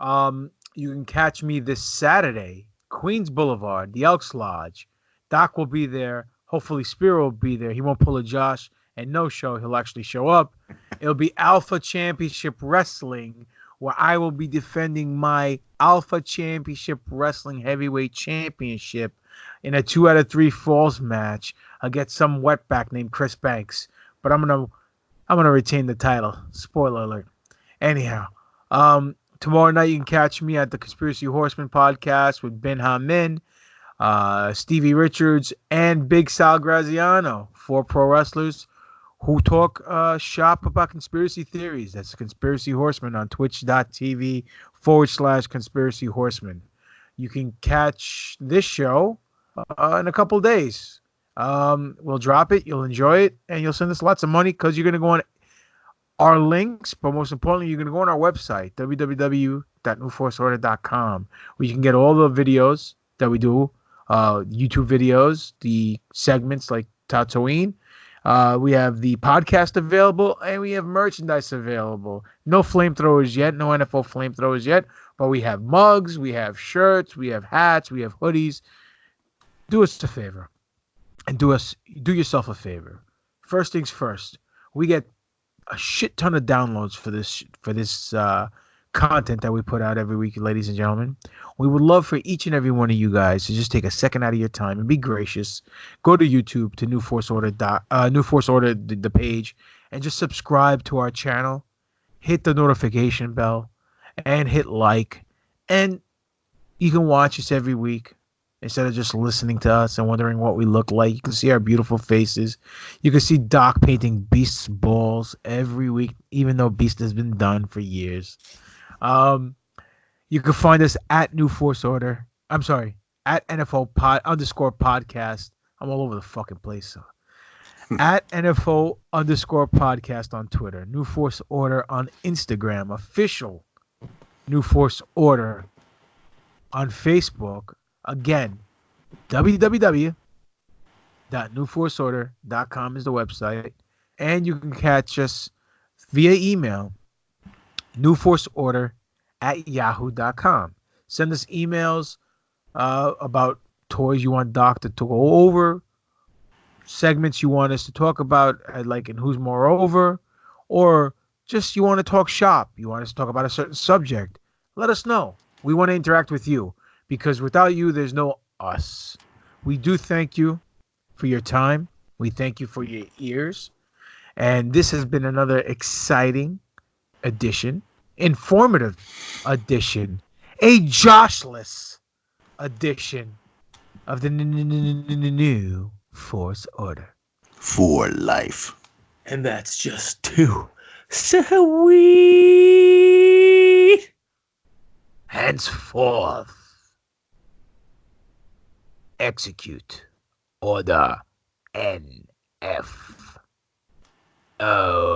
You can catch me this Saturday, Queens Boulevard, the Elks Lodge. Doc will be there. Hopefully Spiro will be there. He won't pull a Josh and no show. He'll actually show up It'll be Alpha Championship Wrestling, where I will be defending my Alpha Championship Wrestling Heavyweight Championship in a 2 out of 3 falls match against some wetback named Chris Banks. But I'm gonna retain the title. Spoiler alert. Anyhow, tomorrow night you can catch me at the Conspiracy Horseman podcast with Ben Hamin, Stevie Richards, and Big Sal Graziano, 4 pro wrestlers who talk shop about conspiracy theories. That's Conspiracy Horseman on twitch.tv/Conspiracy Horseman. You can catch this show in a couple days. We'll drop it. You'll enjoy it. And you'll send us lots of money because you're going to go on our links. But most importantly, you're going to go on our website, www.newforceorder.com, where you can get all the videos that we do, YouTube videos, the segments like TaTOYine. We have the podcast available, and we have merchandise available. No flamethrowers yet, no NFL flamethrowers yet, but we have mugs, we have shirts, we have hats, we have hoodies. Do us a favor, and do yourself a favor. First things first, we get a shit ton of downloads for this content that we put out every week, ladies and gentlemen. We would love for each and every one of you guys to just take a second out of your time and be gracious. Go to YouTube to New Force Order, the page, and just subscribe to our channel. Hit the notification bell and hit like. And you can watch us every week instead of just listening to us and wondering what we look like. You can see our beautiful faces. You can see Doc painting Beast's balls every week, even though Beast has been done for years. You can find us at New Force Order. I'm sorry, at NFO_podcast. I'm all over the fucking place. So. At NFO_podcast on Twitter. New Force Order on Instagram. Official New Force Order on Facebook. Again, www.newforceorder.com is the website. And you can catch us via email, newforceorder@yahoo.com. Send us emails about toys you want Doc to go over, segments you want us to talk about, like in Who's More Over, or just you want to talk shop. You want us to talk about a certain subject. Let us know. We want to interact with you because without you, there's no us. We do thank you for your time. We thank you for your ears. And this has been another exciting edition, informative edition, a Joshless edition of the New Force Order. For life. And that's just too sweet. Henceforth, execute Order NF. Oh.